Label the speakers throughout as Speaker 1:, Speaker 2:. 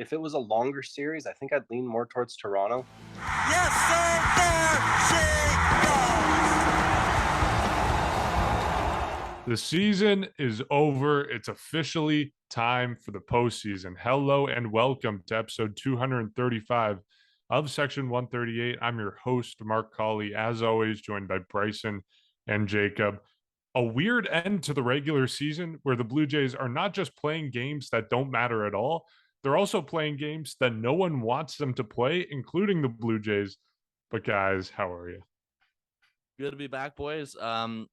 Speaker 1: if it was a longer series, I think I'd lean more towards Toronto.
Speaker 2: Yes, sir, there she goes.
Speaker 3: The season is over. It's officially time for the postseason. Hello and welcome to episode 235 of Section 138. I'm your host, Mark Colley, as always, joined by Bryson and Jacob. A weird end to the regular season where the Blue Jays are not just playing games that don't matter at all, they're also playing games that no one wants them to play, including the Blue Jays. But guys, how are you?
Speaker 4: Good to be back, boys. I'm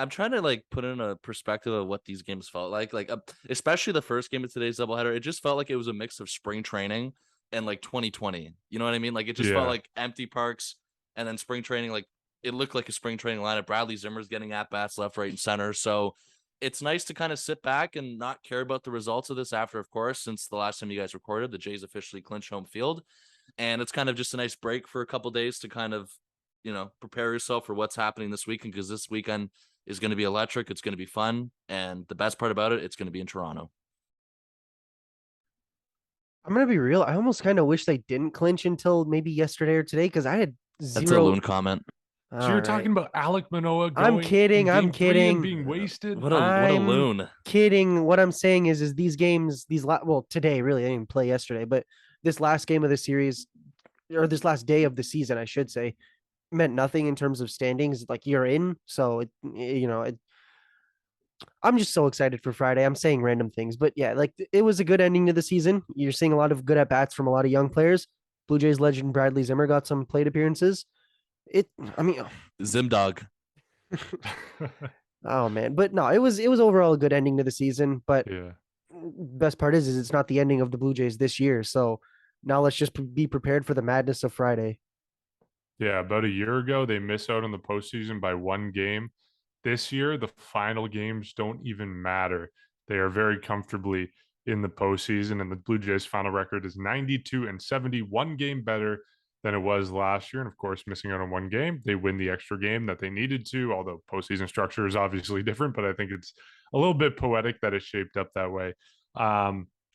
Speaker 4: trying to put in a perspective of what these games felt like especially the first game of today's doubleheader. It just felt like it was a mix of spring training and 2020. You know what I mean? It just felt like empty parks and then spring training. It looked like a spring training lineup. Bradley Zimmer's getting at bats left, right, and center. So it's nice to kind of sit back and not care about the results of this after, of course, since the last time you guys recorded, the Jays officially clinched home field. And it's kind of just a nice break for a couple days to kind of, prepare yourself for what's happening this weekend, because this weekend is going to be electric. It's going to be fun. And the best part about it, it's going to be in Toronto.
Speaker 5: I'm going to be real. I almost kind of wish they didn't clinch until maybe yesterday or today, because I had zero.
Speaker 4: That's a loon comment.
Speaker 3: So you're talking about Alek Manoah going
Speaker 5: I'm kidding.
Speaker 3: I'm kidding. Being wasted.
Speaker 4: What a loon.
Speaker 5: Kidding. What I'm saying is these games, today, really, I didn't play yesterday, but this last game of the series, or this last day of the season, I should say, meant nothing in terms of standings. You're in. So, I'm just so excited for Friday. I'm saying random things, but yeah, it was a good ending to the season. You're seeing a lot of good at-bats from a lot of young players. Blue Jays legend Bradley Zimmer got some plate appearances.
Speaker 4: Zim dog.
Speaker 5: Oh man, but no, it was overall a good ending to the season. But best part is it's not the ending of the Blue Jays this year. So now let's just be prepared for the madness of Friday.
Speaker 3: Yeah, about a year ago, they missed out on the postseason by one game. This year, the final games don't even matter. They are very comfortably in the postseason, and the Blue Jays' final record is 92-70, one game better than it was last year. And of course, missing out on one game, they win the extra game that they needed to, although postseason structure is obviously different, but I think it's a little bit poetic that it's shaped up that way.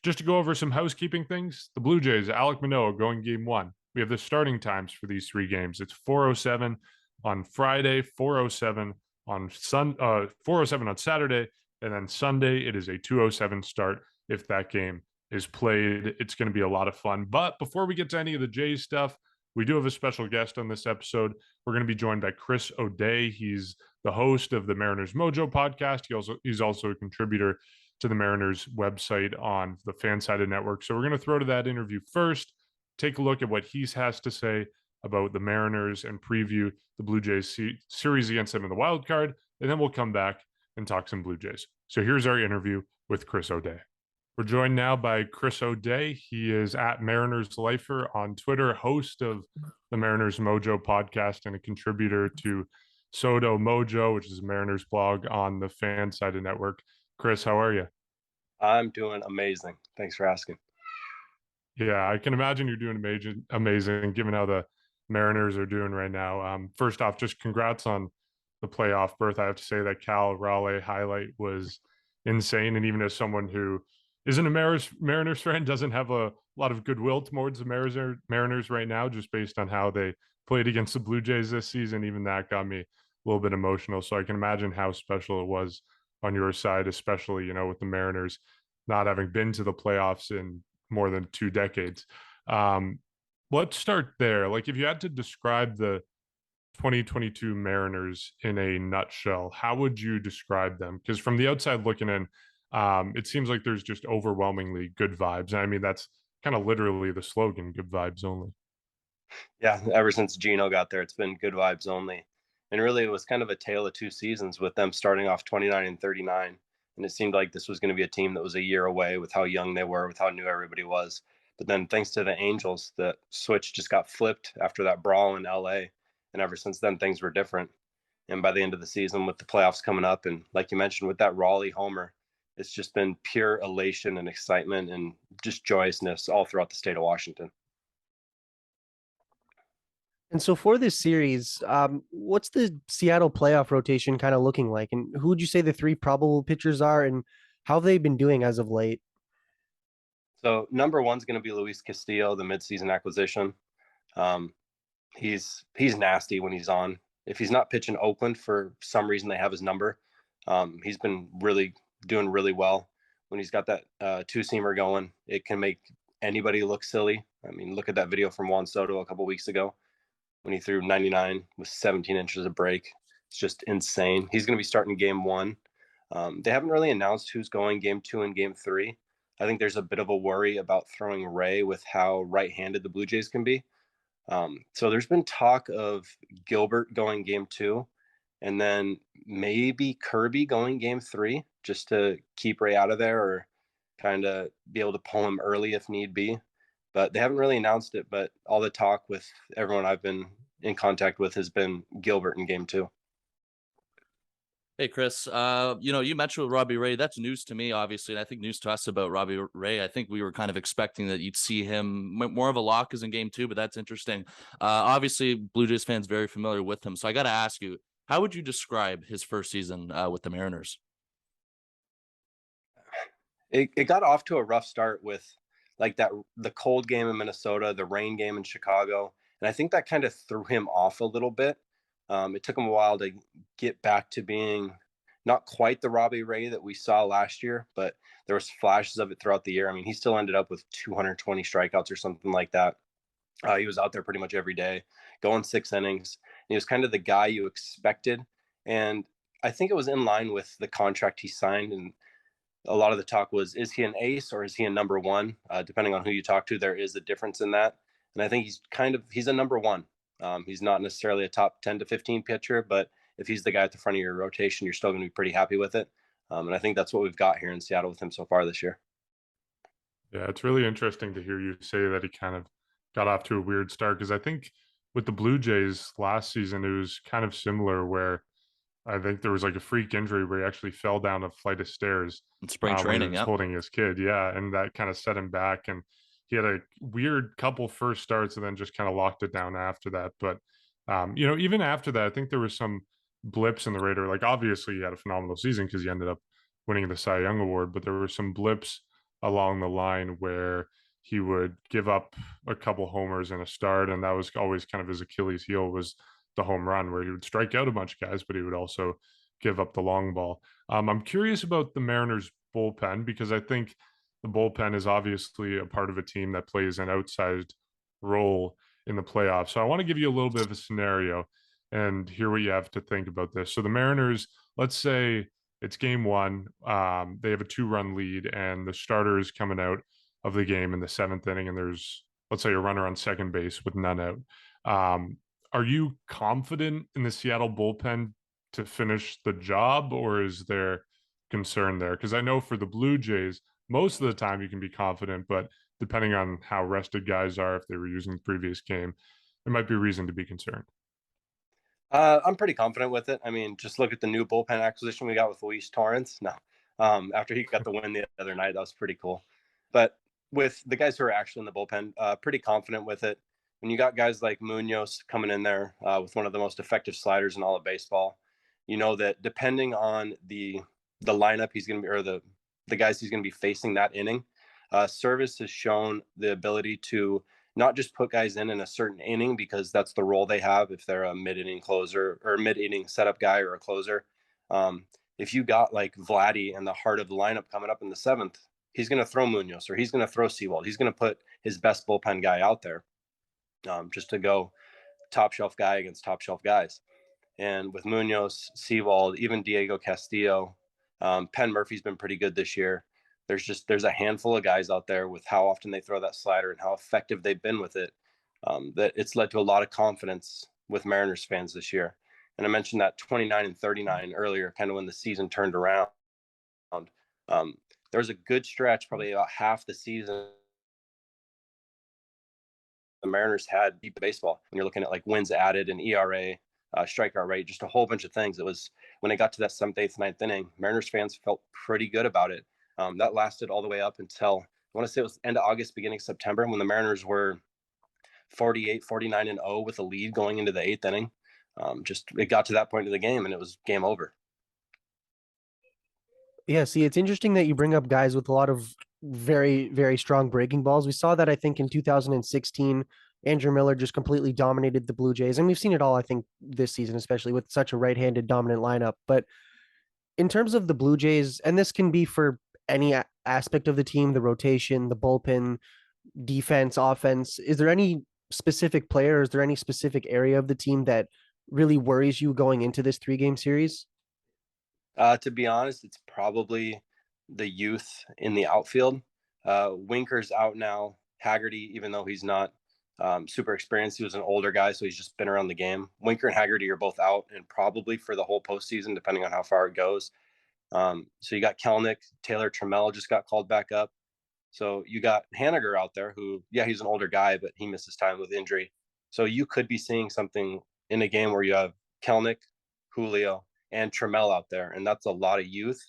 Speaker 3: Just to go over some housekeeping things, the Blue Jays, Alek Manoah going game one. We have the starting times for these three games. It's 4:07 on Friday, 4:07 on 4:07 on Saturday, and then Sunday it is a 2:07 start. If that game is played, it's going to be a lot of fun. But before we get to any of the Jays stuff, we do have a special guest on this episode. We're going to be joined by Chris O'Day. He's the host of the Mariners Mojo podcast. He's also a contributor to the Mariners website on the Fansided Network. So we're going to throw to that interview first, take a look at what he has to say about the Mariners and preview the Blue Jays series against them in the wild card. And then we'll come back and talk some Blue Jays. So here's our interview with Chris O'Day. We're joined now by Chris O'Day. He is at Mariners Lifer on Twitter, host of the Mariners Mojo podcast, and a contributor to Soto Mojo, which is a Mariners blog on the Fansided Network. Chris, how are you?
Speaker 1: I'm doing amazing. Thanks for asking.
Speaker 3: Yeah, I can imagine you're doing amazing given how the Mariners are doing right now. First off, just congrats on the playoff berth. I have to say that Cal Raleigh highlight was insane. And even as someone who isn't a Mariners fan, doesn't have a lot of goodwill towards the Mariners right now, just based on how they played against the Blue Jays this season. Even that got me a little bit emotional. So I can imagine how special it was on your side, especially, with the Mariners not having been to the playoffs in more than 2 decades. Let's start there. If you had to describe the 2022 Mariners in a nutshell, how would you describe them? Because from the outside looking in, it seems like there's just overwhelmingly good vibes. I mean, that's kind of literally the slogan, good vibes only.
Speaker 1: Yeah, ever since Gino got there, it's been good vibes only. And really, it was kind of a tale of two seasons, with them starting off 29 and 39. And it seemed like this was going to be a team that was a year away with how young they were, with how new everybody was. But then thanks to the Angels, the switch just got flipped after that brawl in LA. And ever since then, things were different. And by the end of the season, with the playoffs coming up, and like you mentioned, with that Raleigh homer, it's just been pure elation and excitement and just joyousness all throughout the state of Washington.
Speaker 5: And so for this series, what's the Seattle playoff rotation kind of looking like? And who would you say the three probable pitchers are, and how have they been doing as of late?
Speaker 1: So number one's going to be Luis Castillo, the midseason acquisition. Um, he's nasty when he's on. If he's not pitching Oakland for some reason, they have his number. He's been really doing really well when he's got that two-seamer going. It can make anybody look silly. I mean, look at that video from Juan Soto a couple weeks ago when he threw 99 with 17 inches of break. It's just insane. He's going to be starting game one. They haven't really announced who's going game two and game three. I think there's a bit of a worry about throwing Ray with how right-handed the Blue Jays can be. So there's been talk of Gilbert going game two and then maybe Kirby going game three just to keep Ray out of there or kind of be able to pull him early if need be. But they haven't really announced it. But all the talk with everyone I've been in contact with has been Gilbert in game two.
Speaker 4: Hey, Chris, you mentioned with Robbie Ray, that's news to me, obviously, and I think news to us about Robbie Ray. I think we were kind of expecting that you'd see him more of a lock as in game two, but that's interesting. Obviously, Blue Jays fans very familiar with him. So I got to ask you, how would you describe his first season with the Mariners?
Speaker 1: It got off to a rough start with like the cold game in Minnesota, the rain game in Chicago. And I think that kind of threw him off a little bit. It took him a while to get back to being not quite the Robbie Ray that we saw last year, but there was flashes of it throughout the year. I mean, he still ended up with 220 strikeouts or something like that. He was out there pretty much every day, going 6 innings. He was kind of the guy you expected. And I think it was in line with the contract he signed. And a lot of the talk was, is he an ace or is he a number one? Depending on who you talk to, there is a difference in that. And I think he's a number one. He's not necessarily a top 10 to 15 pitcher, but if he's the guy at the front of your rotation, you're still going to be pretty happy with it. And I think that's what we've got here in Seattle with him so far this year.
Speaker 3: Yeah, it's really interesting to hear you say that he kind of got off to a weird start because I think with the Blue Jays last season, it was kind of similar where I think there was like a freak injury where he actually fell down a flight of stairs
Speaker 4: In spring
Speaker 3: when he
Speaker 4: training,
Speaker 3: was
Speaker 4: yeah.
Speaker 3: holding his kid. Yeah. And that kind of set him back. And he had a weird couple first starts and then just kind of locked it down after that. But, even after that, I think there was some blips in the radar. Like, obviously, he had a phenomenal season because he ended up winning the Cy Young Award, but there were some blips along the line where he would give up a couple homers in a start. And that was always kind of his Achilles heel was the home run where he would strike out a bunch of guys, but he would also give up the long ball. I'm curious about the Mariners bullpen because I think the bullpen is obviously a part of a team that plays an outsized role in the playoffs. So I want to give you a little bit of a scenario and hear what you have to think about this. So the Mariners, let's say it's game one. They have a 2-run lead and the starter is coming out of the game in the 7th inning and there's, let's say, a runner on second base with none out. Are you confident in the Seattle bullpen to finish the job, or is there concern there? Because I know for the Blue Jays, most of the time you can be confident, but depending on how rested guys are, if they were using the previous game, there might be reason to be concerned.
Speaker 1: I'm pretty confident with it. I mean, just look at the new bullpen acquisition we got with Luis Torrens. No, after he got the win the other night, that was pretty cool. But with the guys who are actually in the bullpen, pretty confident with it. When you got guys like Munoz coming in there with one of the most effective sliders in all of baseball, you know that depending on the lineup he's going to be or the guys he's going to be facing that inning, Service has shown the ability to not just put guys in a certain inning because that's the role they have if they're a mid-inning closer or mid-inning setup guy or a closer. If you got like Vladdy in the heart of the lineup coming up in the 7th, he's going to throw Munoz or he's going to throw Sewald. He's going to put his best bullpen guy out there just to go top shelf guy against top shelf guys. And with Munoz, Sewald, even Diego Castillo, Penn Murphy's been pretty good this year. There's a handful of guys out there with how often they throw that slider and how effective they've been with it, that it's led to a lot of confidence with Mariners fans this year. And I mentioned that 29 and 39 earlier, kind of when the season turned around. There was a good stretch, probably about half the season, the Mariners had deep baseball. When you're looking at like wins added and ERA, strikeout rate, just a whole bunch of things. It was when they got to that 7th, 8th, 9th inning, Mariners fans felt pretty good about it. That lasted all the way up until I want to say it was end of August, beginning of September, when the Mariners were 48, 49 and 0 with a lead going into the 8th inning. It got to that point of the game and it was game over.
Speaker 5: Yeah, see, it's interesting that you bring up guys with a lot of very, very strong breaking balls. We saw that, I think, in 2016. Andrew Miller just completely dominated the Blue Jays. And we've seen it all, I think, this season, especially with such a right-handed dominant lineup. But in terms of the Blue Jays, and this can be for any aspect of the team, the rotation, the bullpen, defense, offense, is there any specific player, is there any specific area of the team that really worries you going into this 3-game series?
Speaker 1: To be honest, it's probably the youth in the outfield. Winker's out now. Haggerty, even though he's not super experienced, he was an older guy, so he's just been around the game. Winker and Haggerty are both out, and probably for the whole postseason, depending on how far it goes. So you got Kelnick, Taylor Trammell just got called back up. So you got Haniger out there who, yeah, he's an older guy, but he misses time with injury. So you could be seeing something in a game where you have Kelnick, Julio, and Trammell out there, and that's a lot of youth.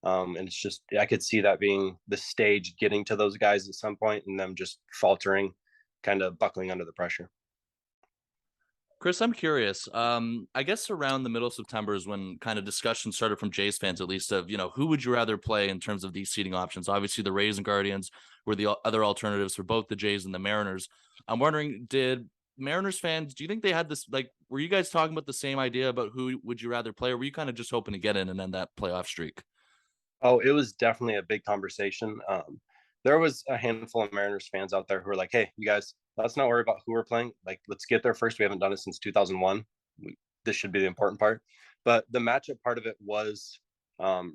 Speaker 1: And it's just, I could see that being the stage getting to those guys at some point and them just faltering, kind of buckling under the pressure.
Speaker 4: Chris, I'm curious. I guess around the middle of September is when kind of discussion started from Jays fans, at least, of, who would you rather play in terms of these seating options? Obviously, the Rays and Guardians were the other alternatives for both the Jays and the Mariners. I'm wondering, did Mariners fans, do you think they had this, like, were you guys talking about the same idea about who would you rather play, or were you kind of just hoping to get in and end that playoff streak?
Speaker 1: Oh, it was definitely a big conversation. There was a handful of Mariners fans out there who were like, "Hey, you guys, let's not worry about who we're playing. Like, let's get there first. We haven't done it since 2001. This should be the important part." But the matchup part of it was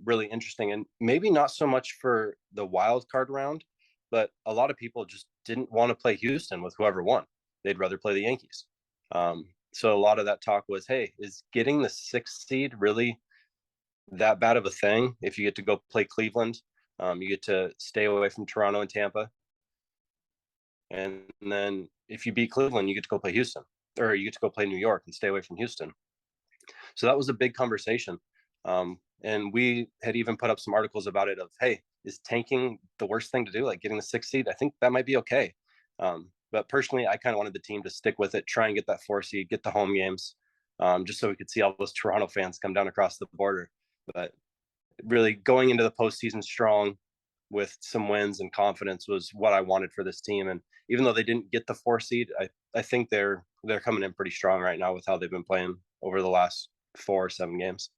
Speaker 1: really interesting, and maybe not so much for the wild card round, but a lot of people just didn't want to play Houston with whoever won. They'd rather play the Yankees. So a lot of that talk was, "Hey, is getting the 6th seed really that bad of a thing if you get to go play Cleveland? You get to stay away from Toronto and Tampa. And then if you beat Cleveland, you get to go play Houston, or you get to go play New York and stay away from Houston." So that was a big conversation. And we had even put up some articles about it of, hey, is tanking the worst thing to do? Like getting the 6th seed? I think that might be okay. But personally, I kind of wanted the team to stick with it, try and get that 4 seed, get the home games, just so we could see all those Toronto fans come down across the border. But really going into the postseason strong with some wins and confidence was what I wanted for this team. And even though they didn't get the 4 seed, I think they're coming in pretty strong right now with how they've been playing over the last 4 or 7 games.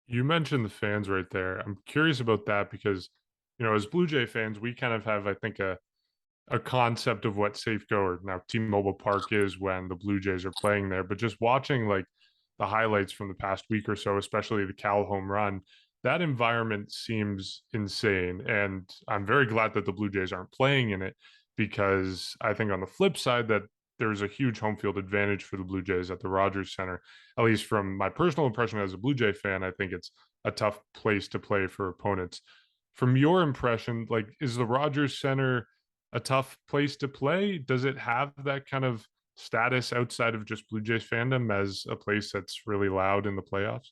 Speaker 3: You mentioned the fans right there. I'm curious about that because, as Blue Jay fans, we kind of have, I think, a concept of what Safeco or now T-Mobile Park is when the Blue Jays are playing there. But just watching like the highlights from the past week or so, especially the Cal home run, that environment seems insane. And I'm very glad that the Blue Jays aren't playing in it because I think on the flip side that there's a huge home field advantage for the Blue Jays at the Rogers Center. At least from my personal impression as a Blue Jay fan, I think it's a tough place to play for opponents. From your impression, like, is the Rogers Center a tough place to play? Does it have that kind of status outside of just Blue Jays fandom as a place that's really loud in the playoffs?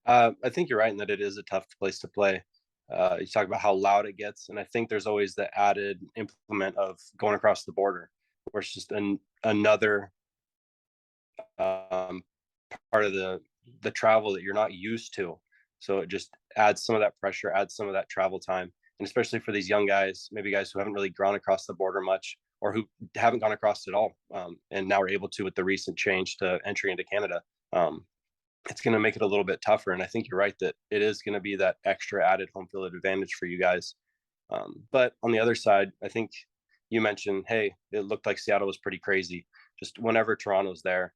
Speaker 1: I think you're right in that it is a tough place to play. You talk about how loud it gets, and I think there's always the added implement of going across the border, where it's just another part of the travel that you're not used to. So it just adds some of that pressure, adds some of that travel time, and especially for these young guys, maybe guys who haven't really gone across the border much or who haven't gone across at all, and now are able to with the recent change to entry into Canada. It's going to make it a little bit tougher. And I think you're right that it is going to be that extra added home field advantage for you guys. But on the other side, I think you mentioned, hey, it looked like Seattle was pretty crazy. Just whenever Toronto's there,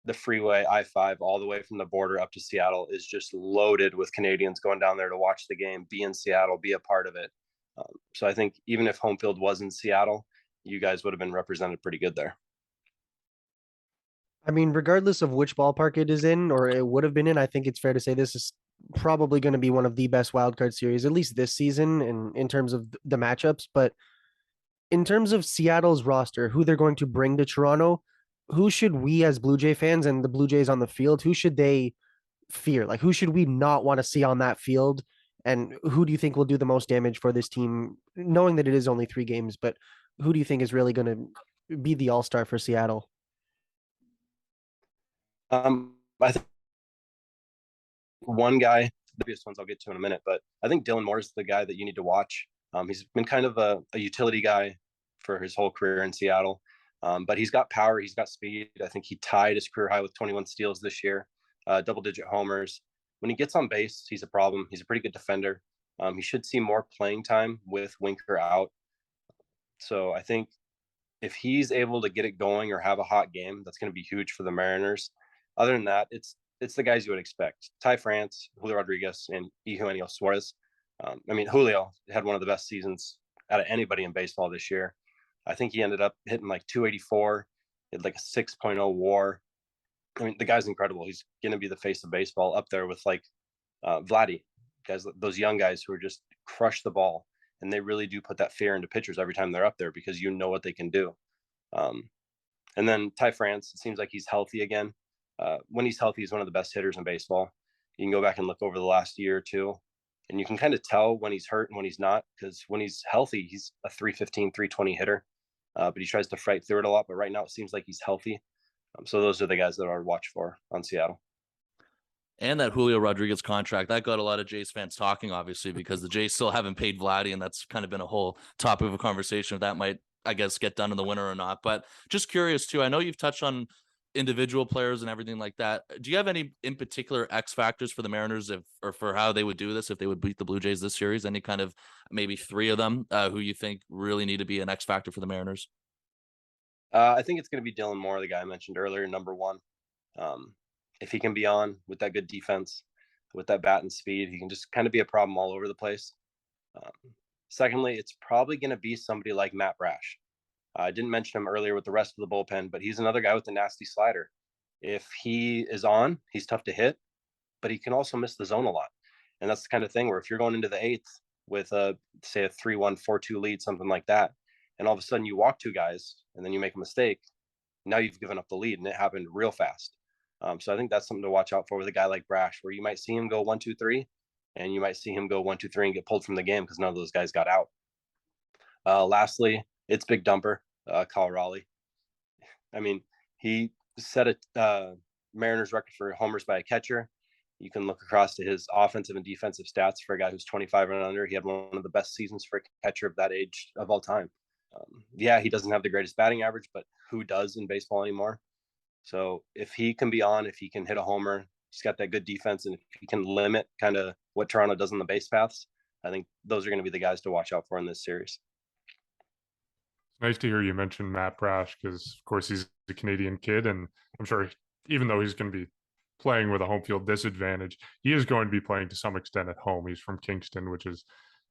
Speaker 1: the freeway I-5 all the way from the border up to Seattle is just loaded with Canadians going down there to watch the game, be in Seattle, be a part of it. So I think even if home field was in Seattle, you guys would have been represented pretty good there.
Speaker 5: I mean, regardless of which ballpark it is in or it would have been in, I think it's fair to say this is probably going to be one of the best wildcard series, at least this season, in terms of the matchups. But in terms of Seattle's roster, who they're going to bring to Toronto, who should we as Blue Jay fans and the Blue Jays on the field, who should they fear? Like, who should we not want to see on that field? And who do you think will do the most damage for this team, knowing that it is only 3 games? But who do you think is really going to be the all-star for Seattle?
Speaker 1: I think one guy, the obvious ones I'll get to in a minute, but I think Dylan Moore is the guy that you need to watch. He's been kind of a utility guy for his whole career in Seattle. But he's got power. He's got speed. I think he tied his career high with 21 steals this year, double-digit homers. When he gets on base, he's a problem. He's a pretty good defender. He should see more playing time with Winker out. So I think if he's able to get it going or have a hot game, that's going to be huge for the Mariners. Other than that, it's the guys you would expect: Ty France, Julio Rodriguez, and Eugenio Suarez. Julio had one of the best seasons out of anybody in baseball this year. I think he ended up hitting like 284, had like a 6.0 WAR. I mean, the guy's incredible. He's going to be the face of baseball, up there with like Vladdy, guys, those young guys who are just crush the ball, and they really do put that fear into pitchers every time they're up there because you know what they can do. And then Ty France, it seems like he's healthy again. When he's healthy, he's one of the best hitters in baseball. You can go back and look over the last year or two, and you can kind of tell when he's hurt and when he's not, because when he's healthy, he's a 315, 320 hitter, but he tries to fight through it a lot. But right now, it seems like he's healthy. So those are the guys that I would watch for on Seattle.
Speaker 4: And that Julio Rodriguez contract, that got a lot of Jays fans talking, obviously, because the Jays still haven't paid Vladdy, and that's kind of been a whole topic of a conversation. If that might, I guess, get done in the winter or not. But just curious, too, I know you've touched on individual players and everything like that. Do you have any in particular X factors for the Mariners, or for how they would do this if they would beat the Blue Jays this series? Any kind of maybe three of them who you think really need to be an X factor for the Mariners?
Speaker 1: I think it's going to be Dylan Moore, the guy I mentioned earlier, number one. If he can be on with that good defense, with that bat and speed, he can just kind of be a problem all over the place. Secondly, it's probably going to be somebody like Matt Brash. I didn't mention him earlier with the rest of the bullpen, but he's another guy with a nasty slider. If he is on, he's tough to hit, but he can also miss the zone a lot. And that's the kind of thing where if you're going into the eighth with say a 3-1, 4-2 lead, something like that, and all of a sudden you walk two guys and then you make a mistake, now you've given up the lead, and it happened real fast. So I think that's something to watch out for with a guy like Brash, where you might see him go 1-2-3, and you might see him go 1-2-3 and get pulled from the game because none of those guys got out. Lastly, it's Big Dumper, Kyle Raleigh. I mean, he set a Mariners record for homers by a catcher. You can look across to his offensive and defensive stats for a guy who's 25 and under. He had one of the best seasons for a catcher of that age of all time. Yeah, he doesn't have the greatest batting average, but who does in baseball anymore? So if he can be on, if he can hit a homer, he's got that good defense, and if he can limit kind of what Toronto does on the base paths, I think those are going to be the guys to watch out for in this series.
Speaker 3: It's nice to hear you mention Matt Brash because, of course, he's a Canadian kid, and I'm sure even though he's going to be playing with a home field disadvantage, he is going to be playing to some extent at home. He's from Kingston, which is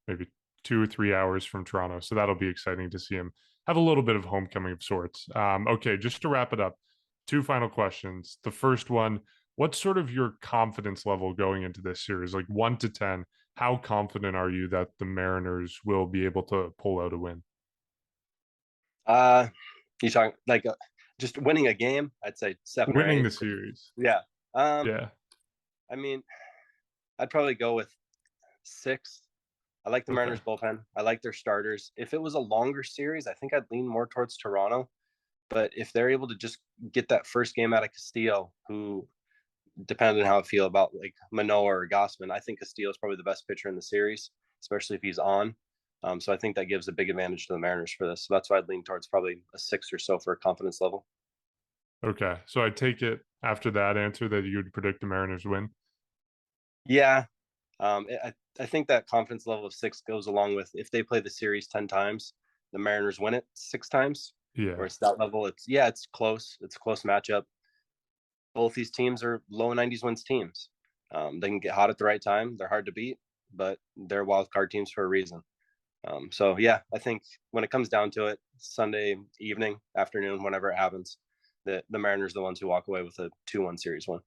Speaker 3: maybe 2 or 3 hours from Toronto, so that'll be exciting to see him have a little bit of homecoming of sorts. Okay, just to wrap it up, 2 final questions. The first one, what's sort of your confidence level going into this series? Like 1 to 10, how confident are you that the Mariners will be able to pull out a win?
Speaker 1: You talking like just winning a game? I'd say 7
Speaker 3: Winning
Speaker 1: or 8.
Speaker 3: the series.
Speaker 1: Yeah.
Speaker 3: Yeah.
Speaker 1: I mean, I'd probably go with 6. I like the Mariners bullpen. I like their starters. If it was a longer series, I think I'd lean more towards Toronto. But if they're able to just get that first game out of Castillo, who, depending on how I feel about like Manoah or Gossman, I think Castillo is probably the best pitcher in the series, especially if he's on. So I think that gives a big advantage to the Mariners for this. So that's why I'd lean towards probably a 6 or so for a confidence level.
Speaker 3: Okay. So I take it after that answer that you'd predict the Mariners win?
Speaker 1: Yeah. I think that confidence level of 6 goes along with if they play the series 10 times, the Mariners win it 6 times.
Speaker 3: Yeah.
Speaker 1: Where it's that level, it's close. It's a close matchup. Both these teams are low 90s wins teams. They can get hot at the right time. They're hard to beat, but they're wild card teams for a reason. So yeah, I think when it comes down to it, Sunday evening, afternoon, whenever it happens, the Mariners are the ones who walk away with a 2-1 series win.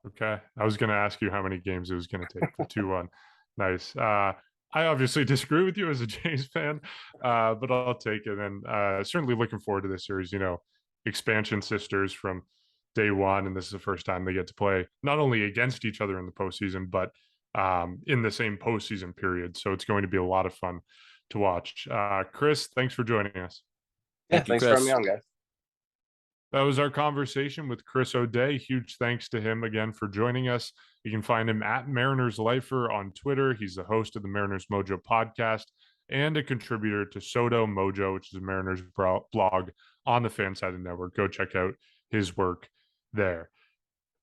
Speaker 3: Okay. I was going to ask you how many games it was going to take for 2-1. Nice. I obviously disagree with you as a Jays fan, but I'll take it. And certainly looking forward to this series. You know, expansion sisters from day one, and this is the first time they get to play not only against each other in the postseason, but in the same postseason period. So it's going to be a lot of fun to watch. Chris, thanks for joining us.
Speaker 1: Yeah, thanks for having me on, guys.
Speaker 3: That was our conversation with Chris O'Day. Huge thanks to him again for joining us. You can find him at Mariners Lifer on Twitter. He's the host of the Mariners Mojo podcast and a contributor to Soto Mojo, which is a Mariners blog on the Fansided Network. Go check out his work there.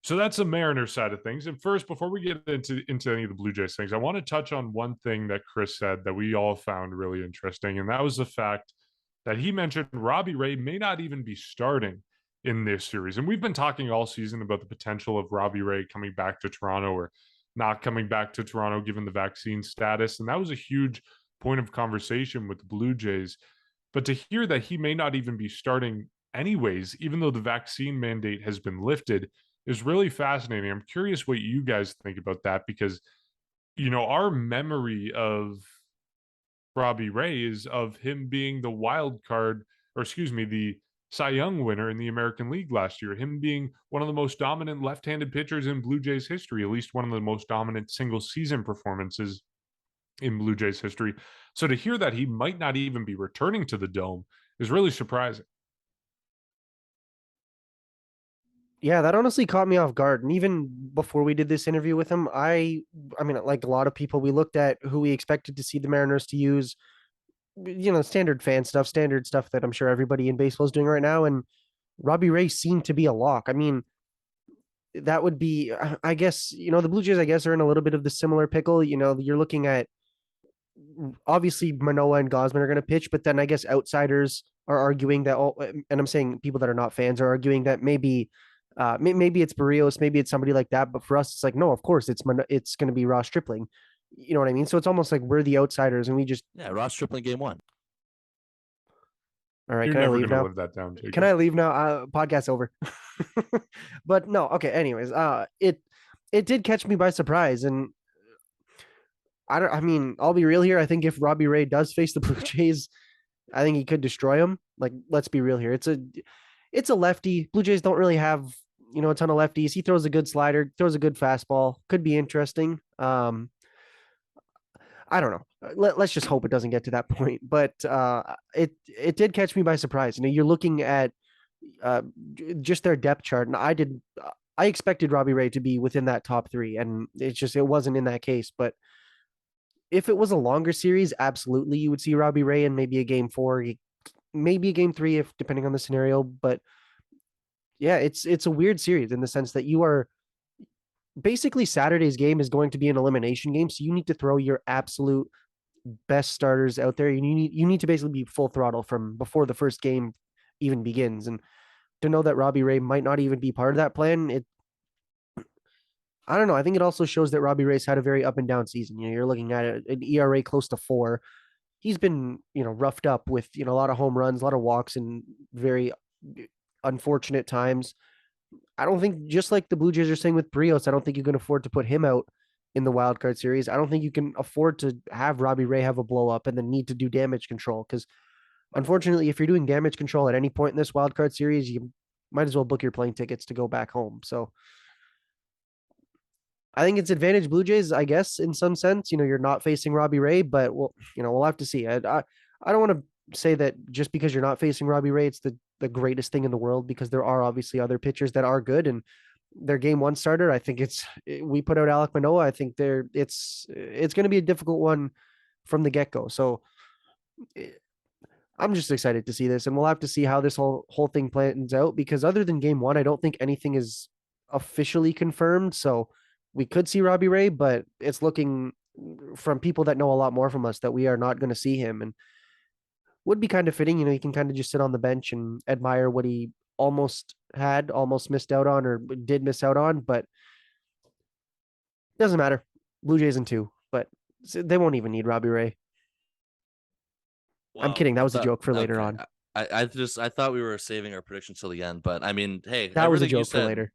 Speaker 3: So that's the Mariners side of things. And first, before we get into any of the Blue Jays things, I want to touch on one thing that Chris said that we all found really interesting, and that was the fact that he mentioned Robbie Ray may not even be starting in this series. And we've been talking all season about the potential of Robbie Ray coming back to Toronto or not coming back to Toronto given the vaccine status. And that was a huge point of conversation with the Blue Jays. But to hear that he may not even be starting anyways, even though the vaccine mandate has been lifted, is really fascinating. I'm curious what you guys think about that because, our memory of Robbie Ray is of him being the wild card, or excuse me, the Cy Young winner in the American League last year, him being one of the most dominant left-handed pitchers in Blue Jays history, at least one of the most dominant single season performances in Blue Jays history. So to hear that he might not even be returning to the Dome is really surprising.
Speaker 5: Yeah, that honestly caught me off guard. And even before we did this interview with him, I mean, like a lot of people, we looked at who we expected to see the Mariners to use, standard fan stuff, standard stuff that I'm sure everybody in baseball is doing right now. And Robbie Ray seemed to be a lock. I mean, that would be, I guess, the Blue Jays, I guess, are in a little bit of the similar pickle. You're looking at obviously Manoah and Gosman are going to pitch, but then I guess outsiders are arguing that, and I'm saying people that are not fans are arguing that maybe it's Barrios, maybe it's somebody like that. But for us, it's like, no, of course it's going to be Ross Stripling. You know what I mean? So it's almost like we're the outsiders and we just.
Speaker 4: Yeah, Ross Stripling game 1.
Speaker 5: All right,
Speaker 3: You're
Speaker 5: can I
Speaker 3: never
Speaker 5: leave
Speaker 3: going to
Speaker 5: now?
Speaker 3: live that down, Jacob.
Speaker 5: Can I leave now? Podcast over. But no, okay. Anyways, it did catch me by surprise, and I mean, I'll be real here. I think if Robbie Ray does face the Blue Jays, I think he could destroy them. Like, let's be real here. It's a lefty. Blue Jays don't really have, a ton of lefties. He throws a good slider, throws a good fastball. Could be interesting. I don't know. Let's just hope it doesn't get to that point. But it did catch me by surprise. You're looking at just their depth chart, and I expected Robbie Ray to be within that top 3, and it wasn't in that case. But if it was a longer series, absolutely you would see Robbie Ray in maybe a game 4, maybe a game 3, if depending on the scenario. But yeah, it's a weird series in the sense that you are basically Saturday's game is going to be an elimination game, so you need to throw your absolute best starters out there. You need to basically be full throttle from before the first game even begins. And to know that Robbie Ray might not even be part of that plan, I don't know. I think it also shows that Robbie Ray's had a very up and down season. You're looking at an ERA close to 4. He's been, roughed up with, a lot of home runs, a lot of walks, and very unfortunate times. I don't think, just like the Blue Jays are saying with Barrios, I don't think you can afford to put him out in the wild card series. I don't think you can afford to have Robbie Ray have a blow up and then need to do damage control. Because unfortunately, if you're doing damage control at any point in this wild card series, you might as well book your plane tickets to go back home. So I think it's advantage Blue Jays, I guess, in some sense. You're not facing Robbie Ray, but we'll have to see. I don't want to say that just because you're not facing Robbie Ray, it's the greatest thing in the world, because there are obviously other pitchers that are good, and their game 1 starter, I think we put out Alek Manoah. I think it's going to be a difficult one from the get-go. So I'm just excited to see this, and we'll have to see how this whole thing plans out, because other than game 1, I don't think anything is officially confirmed. So we could see Robbie Ray, but it's looking from people that know a lot more from us that we are not going to see him, and would be kind of fitting. He can kind of just sit on the bench and admire what he almost missed out on, or did miss out on, but doesn't matter. Blue Jays in 2, but they won't even need Robbie Ray. I'm kidding. That was a joke for later on.
Speaker 4: I thought we were saving our predictions till the end, but I mean, hey,
Speaker 5: that was a joke for later.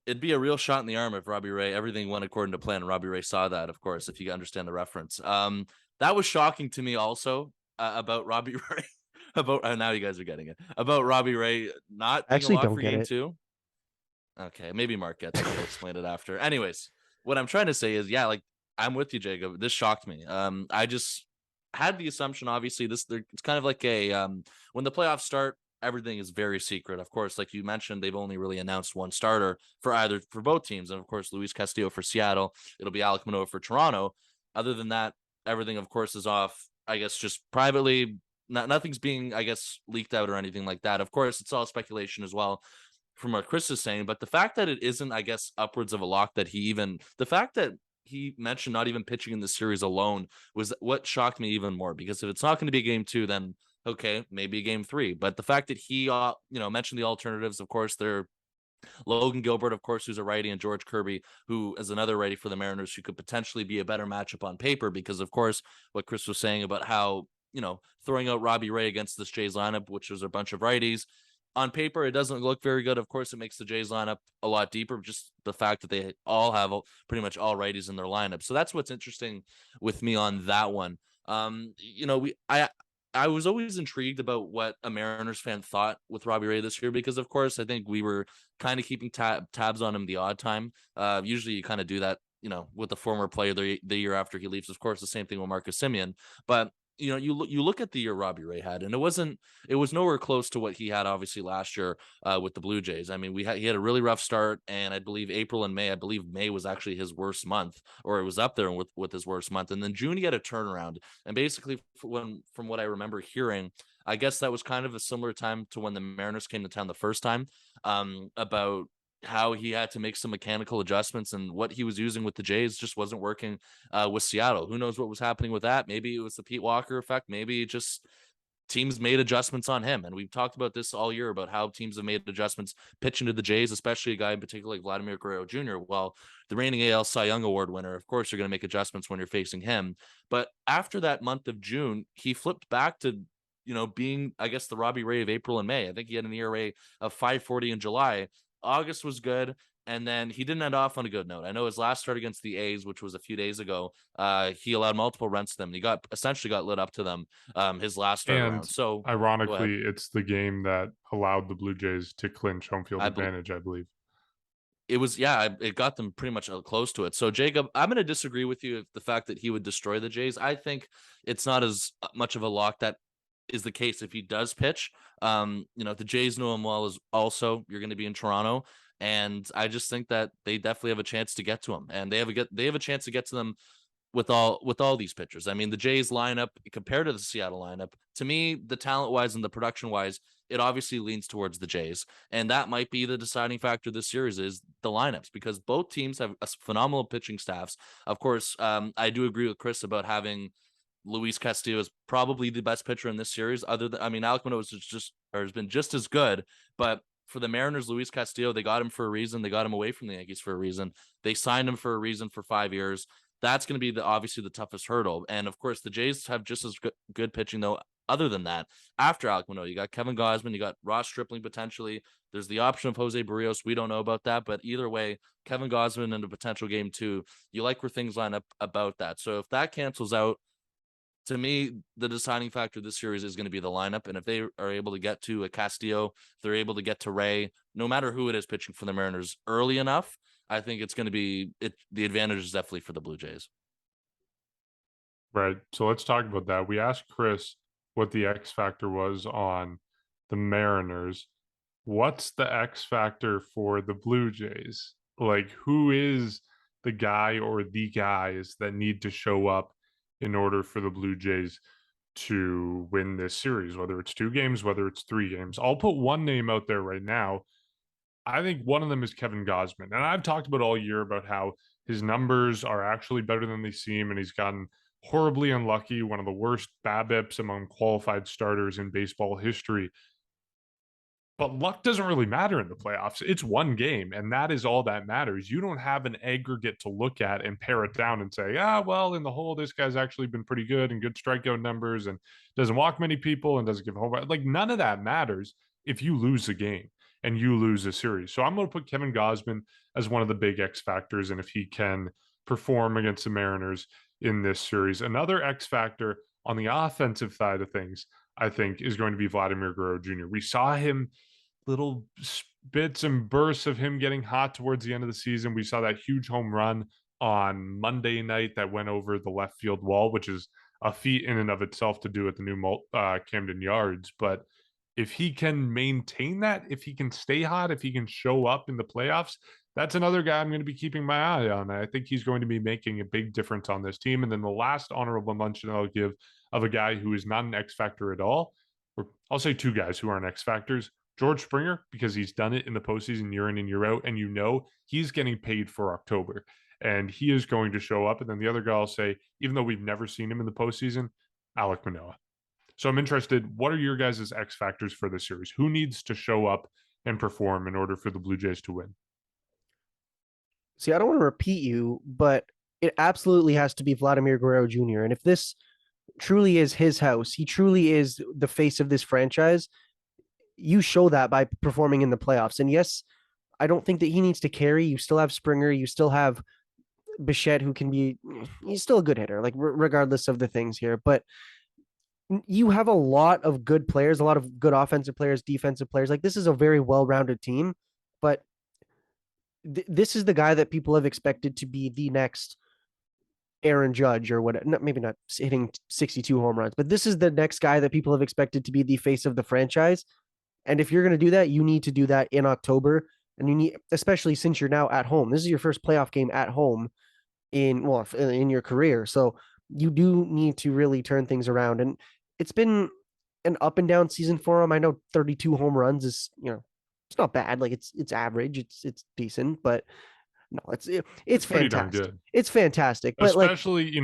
Speaker 4: It'd be a real shot in the arm if Robbie Ray, everything went according to plan, and Robbie Ray saw that, of course, if you understand the reference. That was shocking to me also, about Robbie Ray. Now you guys are getting it. About Robbie Ray not being
Speaker 5: actually
Speaker 4: a lock
Speaker 5: don't
Speaker 4: for
Speaker 5: get
Speaker 4: game
Speaker 5: it.
Speaker 4: 2. Okay, maybe Mark gets it. I'll explain it after. Anyways, what I'm trying to say is, yeah, like, I'm with you, Jacob. This shocked me. I just had the assumption, obviously, it's kind of like a when the playoffs start, everything is very secret. Of course, like you mentioned, they've only really announced one starter for both teams. And of course, Luis Castillo for Seattle. It'll be Alek Manoah for Toronto. Other than that, everything, of course, is off, I guess, just privately. Nothing's being, I guess, leaked out or anything like that. Of course, it's all speculation as well from what Chris is saying. But the fact that it isn't, I guess, upwards of a lock that the fact that he mentioned not even pitching in the series alone was what shocked me even more, because if it's not going to be game 2, then okay, maybe game 3. But the fact that he, mentioned the alternatives, of course, they're Logan Gilbert, of course, who's a righty, and George Kirby, who is another righty for the Mariners, who could potentially be a better matchup on paper, because, of course, what Chris was saying about how, throwing out Robbie Ray against this Jays lineup, which was a bunch of righties, on paper, it doesn't look very good. Of course, it makes the Jays lineup a lot deeper, just the fact that they all have pretty much all righties in their lineup. So that's what's interesting with me on that one. I was always intrigued about what a Mariners fan thought with Robbie Ray this year, because, of course, I think we were kind of keeping tabs on him the odd time. Usually you kind of do that, with the former player the year after he leaves. Of course, the same thing with Marcus Semien. But you look at the year Robbie Ray had, and it was nowhere close to what he had obviously last year with the Blue Jays. I mean, he had a really rough start, and I believe April and May. I believe May was actually his worst month, or it was up there with his worst month. And then June he had a turnaround, and basically from what I remember hearing, I guess that was kind of a similar time to when the Mariners came to town the first time, about how he had to make some mechanical adjustments, and what he was using with the Jays just wasn't working with Seattle. Who knows what was happening with that? Maybe it was the Pete Walker effect. Maybe it just teams made adjustments on him. And we've talked about this all year about how teams have made adjustments pitching to the Jays, especially a guy in particular like Vladimir Guerrero Jr. Well, the reigning AL Cy Young Award winner, of course, you're going to make adjustments when you're facing him. But after that month of June, he flipped back to, being, I guess, the Robbie Ray of April and May. I think he had an ERA of 5.40 in July. August was good, and then he didn't end off on a good note. I know his last start against the A's, which was a few days ago, he allowed multiple runs to them. He essentially got lit up to them his last start around. So
Speaker 3: ironically, it's the game that allowed the Blue Jays to clinch home field advantage, I believe.
Speaker 4: It was, it got them pretty much close to it. So, Jacob, I'm going to disagree with you if the fact that he would destroy the Jays. I think it's not as much of a lock that is the case if he does pitch. The Jays know him well, as also you're going to be in Toronto, and I just think that they definitely have a chance to get to him, and they have a chance to get to them with all these pitchers. I mean, the Jays lineup compared to the Seattle lineup, to me, the talent wise and the production wise, it obviously leans towards the Jays, and that might be the deciding factor this series is the lineups, because both teams have phenomenal pitching staffs. Of course, I do agree with Chris about having Luis Castillo is probably the best pitcher in this series. Alek Manoah has been just as good, but for the Mariners, Luis Castillo, they got him for a reason. They got him away from the Yankees for a reason. They signed him for a reason for 5 years. That's going to be obviously the toughest hurdle. And of course, the Jays have just as good pitching though. Other than that, after Alek Manoah, you got Kevin Gausman, you got Ross Stripling potentially. There's the option of Jose Barrios. We don't know about that, but either way, Kevin Gausman in a potential game 2. You like where things line up about that. So if that cancels out, to me, the deciding factor this series is going to be the lineup. And if they are able to get to a Castillo, if they're able to get to Ray, no matter who it is pitching for the Mariners early enough, I think it's going to be the advantage is definitely for the Blue Jays.
Speaker 3: Right. So let's talk about that. We asked Chris what the X factor was on the Mariners. What's the X factor for the Blue Jays? Like, who is the guy or the guys that need to show up in order for the Blue Jays to win this series, whether it's 2 games, whether it's 3 games? I'll put one name out there right now. I think one of them is Kevin Gausman. And I've talked about all year about how his numbers are actually better than they seem, and he's gotten horribly unlucky, one of the worst BABIPs among qualified starters in baseball history. But luck doesn't really matter in the playoffs. It's one game, and that is all that matters. You don't have an aggregate to look at and pare it down and say, well, in the whole, this guy's actually been pretty good and good strikeout numbers and doesn't walk many people and doesn't give home. Like, none of that matters if you lose a game and you lose a series. So I'm going to put Kevin Gausman as one of the big X factors, and if he can perform against the Mariners in this series. Another X factor on the offensive side of things, I think, is going to be Vladimir Guerrero Jr. We saw him, little bits and bursts of him getting hot towards the end of the season. We saw that huge home run on Monday night that went over the left field wall, which is a feat in and of itself to do at the new Camden Yards. But if he can maintain that, if he can stay hot, if he can show up in the playoffs, that's another guy I'm going to be keeping my eye on. I think he's going to be making a big difference on this team. And then the last honorable mention I'll give of a guy who is not an X factor at all, or I'll say two guys who aren't X factors. George Springer, because he's done it in the postseason year in and year out, and he's getting paid for October, and he is going to show up. And then the other guy I'll say, even though we've never seen him in the postseason, Alek Manoah. So I'm interested, what are your guys' X factors for this series? Who needs to show up and perform in order for the Blue Jays to win?
Speaker 5: See, I don't want to repeat you, but it absolutely has to be Vladimir Guerrero Jr. And if this truly is his house, he truly is the face of this franchise, you show that by performing in the playoffs. And yes, I don't think that he needs to carry. You still have Springer, you still have Bichette, who can be, he's still a good hitter, like regardless of the things here. But you have a lot of good players, a lot of good offensive players, defensive players. Like this is a very well-rounded team, but this is the guy that people have expected to be the next Aaron Judge or what, maybe not hitting 62 home runs, but this is the next guy that people have expected to be the face of the franchise. And if you're going to do that, you need to do that in October. And you need, especially since you're now at home, this is your first playoff game at home in your career. So you do need to really turn things around. And it's been an up and down season for him. I know 32 home runs is, it's not bad. Like it's average. It's decent, but no, it's
Speaker 3: pretty darn
Speaker 5: fantastic.
Speaker 3: good.
Speaker 5: It's fantastic. But
Speaker 3: especially,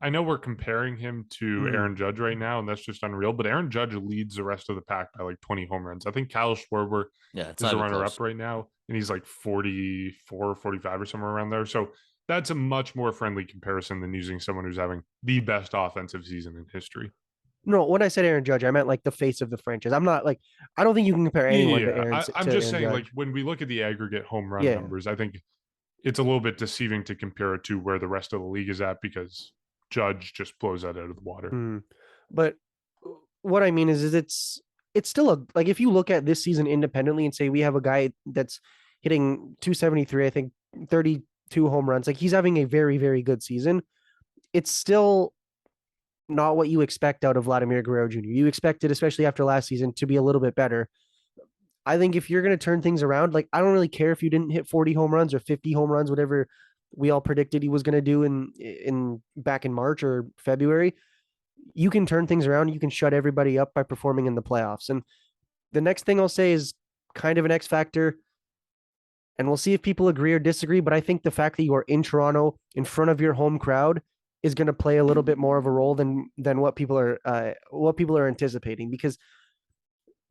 Speaker 3: I know we're comparing him to
Speaker 5: Mhm.
Speaker 3: Aaron Judge right now, and that's just unreal. But Aaron Judge leads the rest of the pack by like 20 home runs. I think Kyle Schwarber
Speaker 4: It's
Speaker 3: is
Speaker 4: not
Speaker 3: a
Speaker 4: even
Speaker 3: runner
Speaker 4: close.
Speaker 3: up right now, and he's like 44, 45 or somewhere around there. So that's a much more friendly comparison than using someone who's having the best offensive season in history.
Speaker 5: no, when I said Aaron Judge, I meant like the face of the franchise. I'm not like, I don't think you can compare anyone to Aaron.
Speaker 3: I'm
Speaker 5: To
Speaker 3: just
Speaker 5: Aaron
Speaker 3: saying,
Speaker 5: Judge.
Speaker 3: like, when we look at the aggregate home run
Speaker 5: Yeah.
Speaker 3: numbers, I think it's a little bit deceiving to compare it to where the rest of the league is at, because Judge just blows that out of the water.
Speaker 5: But what I mean is it's still like, if you look at this season independently and say we have a guy that's hitting 273, I think 32 home runs, like he's having a very, very good season. It's still not what you expect out of Vladimir Guerrero Jr. You expect it, especially after last season, to be a little bit better. I think if you're going to turn things around, like I don't really care if you didn't hit 40 home runs or 50 home runs, whatever we all predicted he was going to do in back in March or February. You can turn things around. You can shut everybody up by performing in the playoffs. And the next thing I'll say is kind of an X factor, and we'll see if people agree or disagree. But I think the fact that you are in Toronto in front of your home crowd is going to play a little bit more of a role than what people are anticipating, because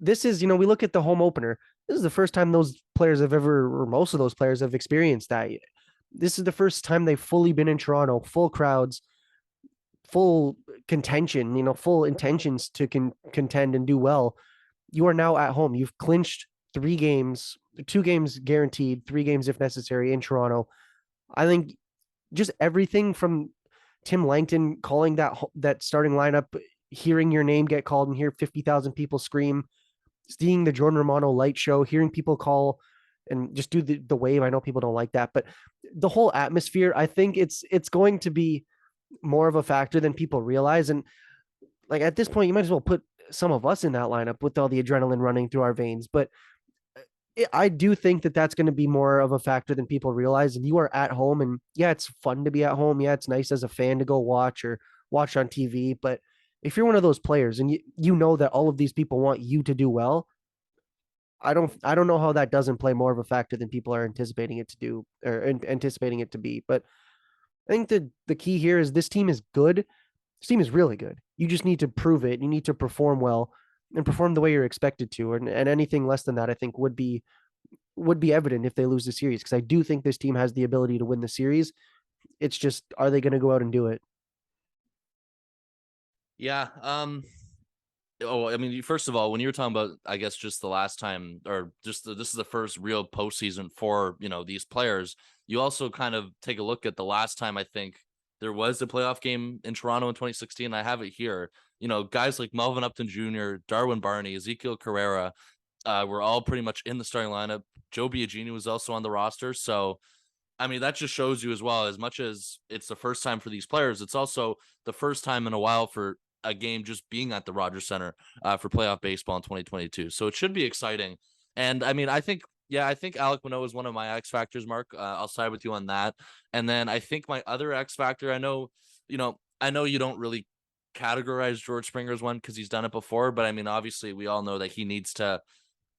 Speaker 5: this is, we look at the home opener. This is the first time those players have ever, or most of those players have experienced that. This is the first time they've fully been in Toronto, full crowds, full contention, full intentions to contend and do well. You are now at home. You've clinched 3 games, 2 games guaranteed, 3 games if necessary in Toronto. I think just everything from Tim Langton calling that starting lineup, hearing your name get called and hear 50,000 people scream, seeing the Jordan Romano light show, hearing people call and just do the wave. I know people don't like that, but the whole atmosphere, I think it's going to be more of a factor than people realize. And like at this point, you might as well put some of us in that lineup with all the adrenaline running through our veins. But I do think that that's going to be more of a factor than people realize. And you are at home, and yeah, it's fun to be at home. Yeah, it's nice as a fan to go watch or watch on TV. But if you're one of those players and you know that all of these people want you to do well, I don't know how that doesn't play more of a factor than people are anticipating it to do, or anticipating it to be. But I think the key here is this team is good. This team is really good. You just need to prove it. You need to perform well and perform the way you're expected to. And anything less than that, I think would be evident if they lose the series. Because I do think this team has the ability to win the series. It's just, are they going to go out and do it?
Speaker 4: Yeah. I mean, first of all, when you were talking about, I guess, just the last time, or just this is the first real postseason for, these players, you also kind of take a look at the last time I think there was a playoff game in Toronto in 2016. I have it here. Guys like Melvin Upton Jr., Darwin Barney, Ezekiel Carrera were all pretty much in the starting lineup. Joe Biagini was also on the roster. So, I mean, that just shows you as well, as much as it's the first time for these players, it's also the first time in a while for a game just being at the Rogers Center for playoff baseball in 2022. So it should be exciting. And I mean, I think Alek Manoah is one of my X factors, Mark. I'll side with you on that. And then I think my other X factor, I know you don't really categorize George Springer as one because he's done it before, but I mean, obviously, we all know that he needs to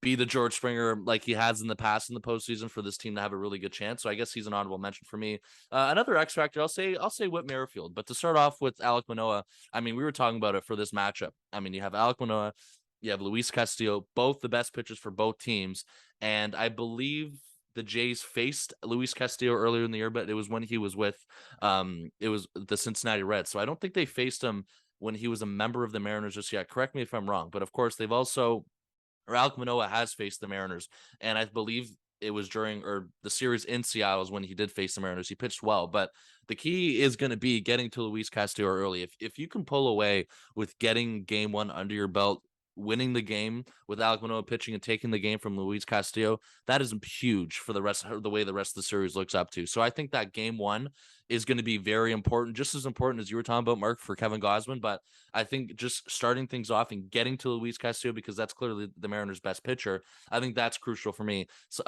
Speaker 4: be the George Springer like he has in the past in the postseason for this team to have a really good chance. So I guess he's an honorable mention for me. Another X factor, I'll say Whit Merrifield. But to start off with Alek Manoah, I mean, we were talking about it for this matchup. I mean, you have Alek Manoah, you have Luis Castillo, both the best pitchers for both teams, and I believe the Jays faced Luis Castillo earlier in the year, but it was when he was with it was the Cincinnati Reds. So I don't think they faced him when he was a member of the Mariners just yet. Correct me if I'm wrong, but of course they've also Alek Manoah has faced the Mariners, and I believe it was during the series in Seattle is when he did face the Mariners. He pitched well, but the key is going to be getting to Luis Castillo early. If you can pull away with getting game one under your belt, winning the game with Alek Manoah pitching and taking the game from Luis Castillo, that is huge for the way the rest of the series looks up to. So I think that game one is going to be very important, just as important as you were talking about, Mark, for Kevin Gausman. But I think just starting things off and getting to Luis Castillo, because that's clearly the Mariners' best pitcher, I think that's crucial for me. So,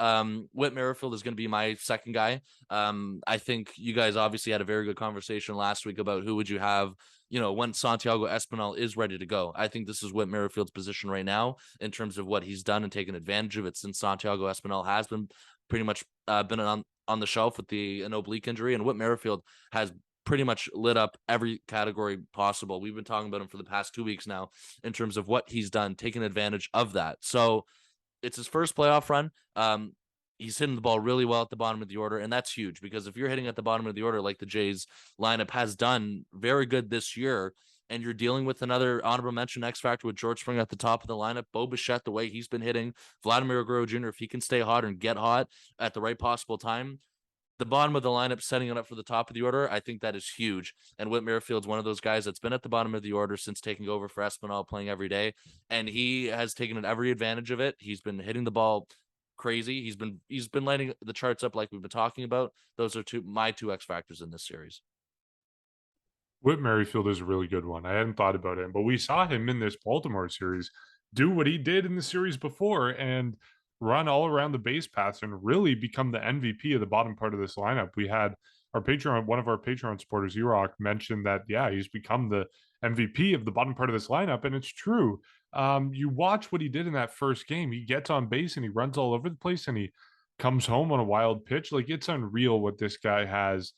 Speaker 4: Whit Merrifield is going to be my second guy. I think you guys obviously had a very good conversation last week about who would you have, when Santiago Espinal is ready to go. I think this is Whit Merrifield's position right now in terms of what he's done and taken advantage of it, since Santiago Espinal has been pretty much been on the shelf with an oblique injury, and Whit Merrifield has pretty much lit up every category possible. We've been talking about him for the past 2 weeks now in terms of what he's done, taking advantage of that. So it's his first playoff run. He's hitting the ball really well at the bottom of the order, and that's huge, because if you're hitting at the bottom of the order like the Jays lineup has done very good this year, and you're dealing with another honorable mention X factor with George Springer at the top of the lineup, Bo Bichette, the way he's been hitting, Vladimir Guerrero Jr., if he can stay hot and get hot at the right possible time, the bottom of the lineup setting it up for the top of the order, I think that is huge. And Whit Merrifield's one of those guys that's been at the bottom of the order since taking over for Espinal, playing every day, and he has taken every advantage of it. He's been hitting the ball crazy. He's been lighting the charts up like we've been talking about. Those are my two X factors in this series.
Speaker 3: Whit Merrifield is a really good one. I hadn't thought about him, but we saw him in this Baltimore series do what he did in the series before and run all around the base paths and really become the MVP of the bottom part of this lineup. We had one of our Patreon supporters, Erock, mentioned that, yeah, he's become the MVP of the bottom part of this lineup, and it's true. You watch what he did in that first game. He gets on base and he runs all over the place and he comes home on a wild pitch. Like, it's unreal what this guy has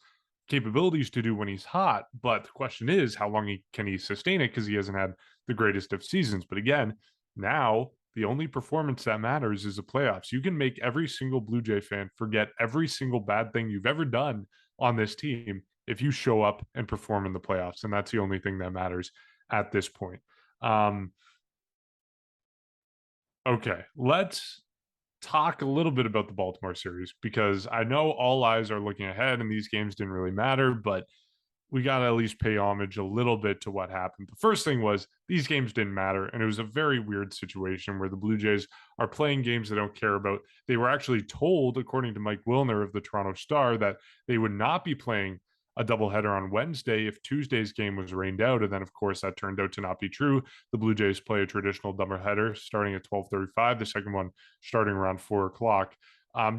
Speaker 3: capabilities to do when he's hot. But the question is, how long can he sustain it? Because he hasn't had the greatest of seasons. But again, now the only performance that matters is the playoffs. You can make every single Blue Jay fan forget every single bad thing you've ever done on this team if you show up and perform in the playoffs. And that's the only thing that matters at this point. Okay, let's talk a little bit about the Baltimore series, because I know all eyes are looking ahead and these games didn't really matter, but we got to at least pay homage a little bit to what happened. The first thing was these games didn't matter, and it was a very weird situation where the Blue Jays are playing games they don't care about. They were actually told, according to Mike Wilner of the Toronto Star, that they would not be playing a doubleheader on Wednesday if Tuesday's game was rained out. And then, of course, that turned out to not be true. The Blue Jays play a traditional doubleheader starting at 12:35, the second one starting around 4 o'clock.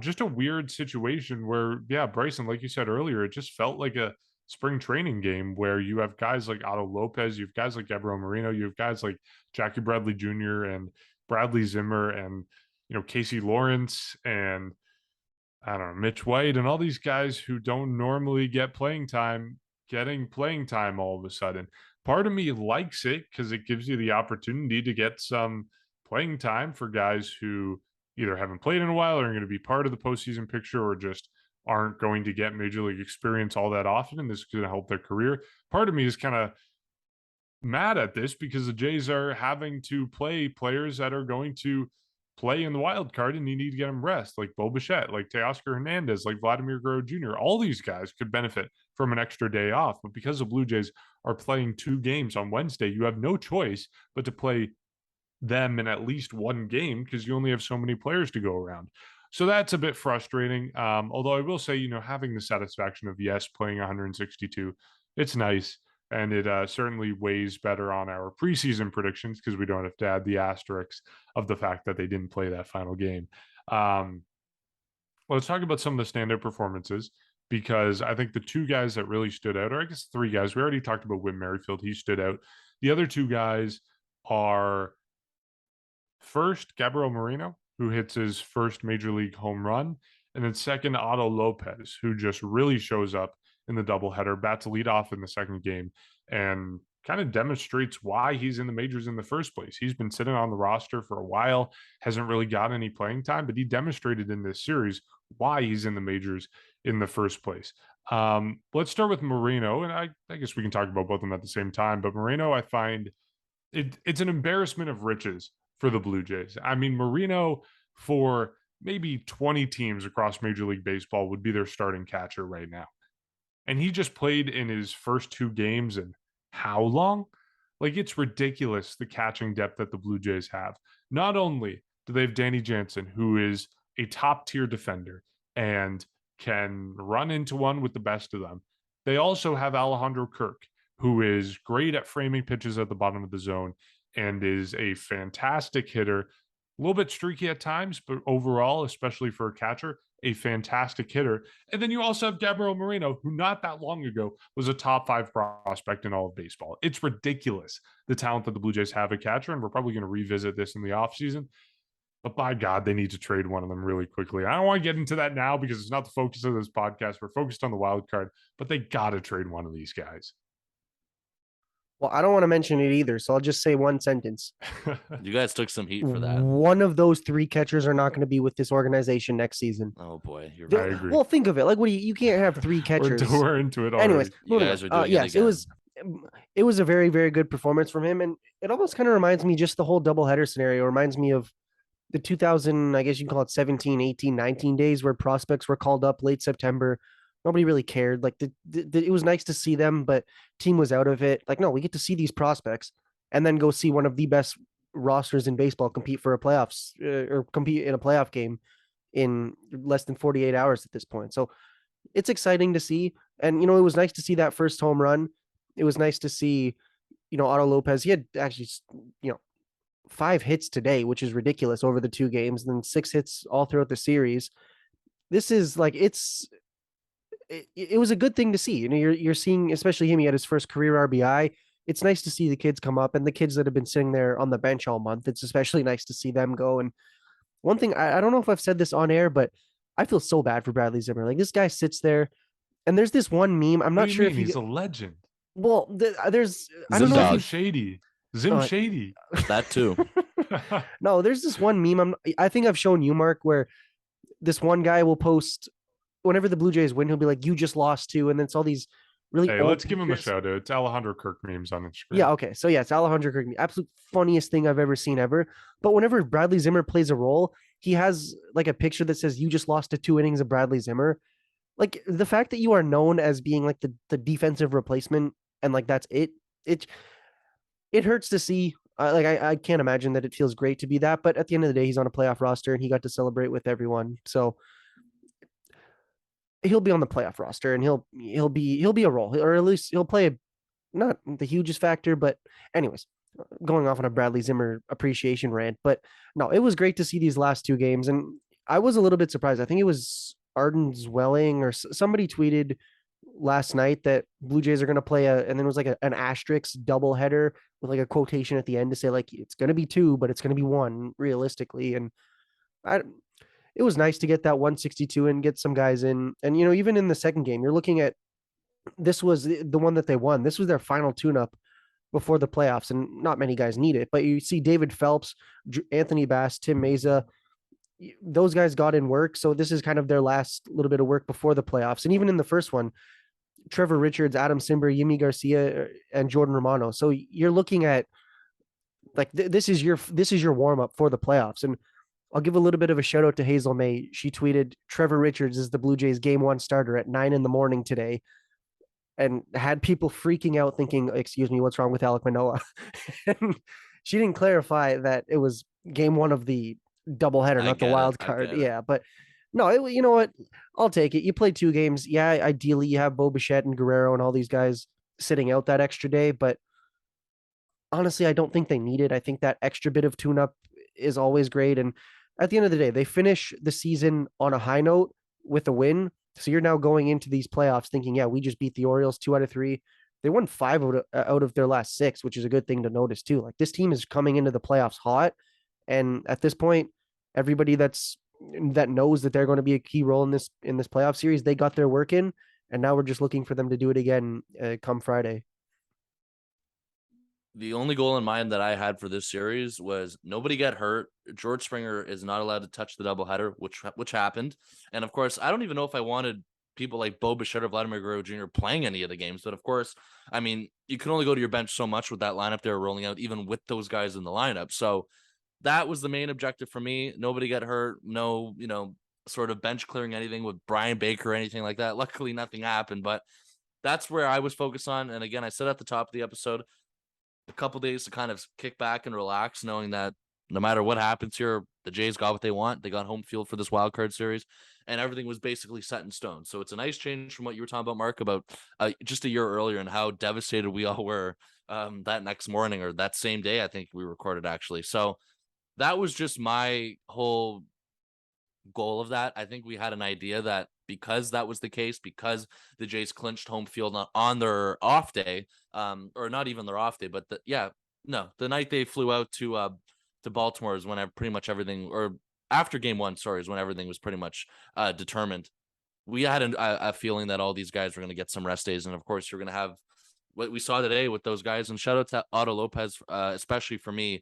Speaker 3: Just a weird situation where, yeah, Bryson, like you said earlier, it just felt like a spring training game where you have guys like Otto Lopez, you have guys like Gabriel Moreno, you have guys like Jackie Bradley Jr. and Bradley Zimmer and, Casey Lawrence and I don't know, Mitch White and all these guys who don't normally get playing time, getting playing time all of a sudden. Part of me likes it because it gives you the opportunity to get some playing time for guys who either haven't played in a while or are going to be part of the postseason picture or just aren't going to get major league experience all that often, and this is going to help their career. Part of me is kind of mad at this because the Jays are having to play players that are going to play in the wild card, and you need to get them rest, like Bo Bichette, like Teoscar Hernandez, like Vladimir Guerrero Jr. All these guys could benefit from an extra day off, but because the Blue Jays are playing 2 games on Wednesday, you have no choice but to play them in at least one game because you only have so many players to go around. So that's a bit frustrating. Although I will say, having the satisfaction of, yes, playing 162, it's nice. and it certainly weighs better on our preseason predictions because we don't have to add the asterisks of the fact that they didn't play that final game. Let's talk about some of the standout performances because I think the two guys that really stood out, or I guess three guys, we already talked about Whit Merrifield. He stood out. The other two guys are first, Gabriel Moreno, who hits his first major league home run. And then second, Otto Lopez, who just really shows up in the doubleheader, bats lead off in the second game, and kind of demonstrates why he's in the majors in the first place. He's been sitting on the roster for a while, hasn't really got any playing time, but he demonstrated in this series why he's in the majors in the first place. Let's start with Moreno, and I guess we can talk about both of them at the same time. But Moreno, I find it's an embarrassment of riches for the Blue Jays. I mean, Moreno for maybe 20 teams across Major League Baseball would be their starting catcher right now. And he just played in his first two games in how long? Like, it's ridiculous the catching depth that the Blue Jays have. Not only do they have Danny Jansen, who is a top tier defender and can run into one with the best of them, they also have Alejandro Kirk, who is great at framing pitches at the bottom of the zone and is a fantastic hitter. A little bit streaky at times, but overall, especially for a catcher, a fantastic hitter. And then you also have Gabriel Moreno, who not that long ago was a top 5 prospect in all of baseball. It's ridiculous the talent that the Blue Jays have at catcher, and we're probably going to revisit this in the offseason. But by God, they need to trade one of them really quickly. I don't want to get into that now because it's not the focus of this podcast. We're focused on the wild card, but they got to trade one of these guys.
Speaker 5: Well, I don't want to mention it either, so I'll just say one sentence.
Speaker 4: You guys took some heat for that.
Speaker 5: One of those three catchers are not going to be with this organization next season.
Speaker 4: Oh boy, you're
Speaker 3: I
Speaker 4: right.
Speaker 3: agree.
Speaker 5: Well, think of it. Like, what do you can't have three catchers.
Speaker 3: We're into it already.
Speaker 5: Anyways,
Speaker 4: You guys are doing
Speaker 5: yes,
Speaker 4: it again.
Speaker 5: it was a very, very good performance from him. And it almost kind of reminds me, just the whole doubleheader scenario reminds me of the 2000, I guess you can call it 17, 18, 19 days where prospects were called up late September. Nobody really cared. Like it was nice to see them, but team was out of it. Like, no, we get to see these prospects and then go see one of the best rosters in baseball compete for a playoffs or compete in a playoff game in less than 48 hours at this point. So it's exciting to see. And, it was nice to see that first home run. It was nice to see, Otto Lopez. He had actually, 5 hits today, which is ridiculous over the 2 games, and then 6 hits all throughout the series. This is like, it was a good thing to see. You're seeing, especially him, he had his first career RBI. It's nice to see the kids come up, and the kids that have been sitting there on the bench all month. It's especially nice to see them go. And one thing, I don't know if I've said this on air, but I feel so bad for Bradley Zimmer. Like, this guy sits there, and there's this one meme. I'm not sure if
Speaker 3: he's a legend.
Speaker 5: Well, there's I don't
Speaker 4: Zim
Speaker 5: know if
Speaker 4: Dog.
Speaker 5: you
Speaker 3: Shady. Zim Shady.
Speaker 4: That too.
Speaker 5: No, there's this one meme. I think I've shown you, Mark, where this one guy will post whenever the Blue Jays win, he'll be like, "You just lost to," and then it's all these really.
Speaker 3: Hey,
Speaker 5: old
Speaker 3: let's give him a
Speaker 5: pictures.
Speaker 3: shout out. It's Alejandro Kirk memes on Instagram.
Speaker 5: Yeah, okay. So yeah, it's Alejandro Kirk. Absolute funniest thing I've ever seen ever. But whenever Bradley Zimmer plays a role, he has like a picture that says, "You just lost to 2 innings of Bradley Zimmer." Like, the fact that you are known as being like the defensive replacement and like that's it hurts to see. I can't imagine that it feels great to be that, but at the end of the day, he's on a playoff roster and he got to celebrate with everyone. So he'll be on the playoff roster and he'll be a role, or at least he'll play not the hugest factor, but anyways, going off on a Bradley Zimmer appreciation rant. But no, it was great to see these last 2 games. And I was a little bit surprised. I think it was Arden Zwelling or somebody tweeted last night that Blue Jays are going to play and then it was like an asterisk doubleheader with like a quotation at the end to say like, it's going to be 2, but it's going to be 1 realistically. And it was nice to get that 162 and get some guys in. And, even in the second game, you're looking at, this was the one that they won. This was their final tune-up before the playoffs, and not many guys need it. But you see David Phelps, Anthony Bass, Tim Meza, those guys got in work. So this is kind of their last little bit of work before the playoffs. And even in the first one, Trevor Richards, Adam Simber, Yimi Garcia, and Jordan Romano. So you're looking at like this is your warm up for the playoffs. And I'll give a little bit of a shout out to Hazel May. She tweeted, "Trevor Richards is the Blue Jays game 1 starter at 9 a.m. today," and had people freaking out thinking, "Excuse me, what's wrong with Alek Manoah?" And she didn't clarify that it was game 1 of the doubleheader, not the wild card. Yeah, but no, you know what? I'll take it. You play 2 games. Yeah, ideally you have Bo Bichette and Guerrero and all these guys sitting out that extra day, but honestly, I don't think they need it. I think that extra bit of tune up is always great. And at the end of the day, they finish the season on a high note with a win. So you're now going into these playoffs thinking, yeah, we just beat the Orioles 2 out of 3. They won 5 out of their last 6, which is a good thing to notice too. Like this team is coming into the playoffs hot. And at this point, everybody that knows that they're going to be a key role in this playoff series, they got their work in. And now we're just looking for them to do it again come Friday.
Speaker 4: The only goal in mind that I had for this series was nobody get hurt. George Springer is not allowed to touch the doubleheader, which happened. And of course, I don't even know if I wanted people like Bo Bichette or Vladimir Guerrero Jr. playing any of the games. But of course, I mean, you can only go to your bench so much with that lineup they were rolling out, even with those guys in the lineup. So that was the main objective for me. Nobody got hurt. No, sort of bench clearing anything with Brian Baker or anything like that. Luckily, nothing happened. But that's where I was focused on. And again, I said at the top of the episode, a couple days to kind of kick back and relax, knowing that no matter what happens here, the Jays got what they want. They got home field for this wild card series, and everything was basically set in stone. So it's a nice change from what you were talking about, Mark, about just a year earlier and how devastated we all were that next morning or that same day. I think we recorded actually. So that was just my whole goal of that. I think we had an idea that because that was the case, because the Jays clinched home field on their off day, or not even their off day, but the night they flew out to Baltimore is when pretty much everything, or after game 1, sorry, is when everything was pretty much determined. We had a feeling that all these guys were going to get some rest days, and of course you're going to have what we saw today with those guys. And shout out to Otto Lopez, especially for me.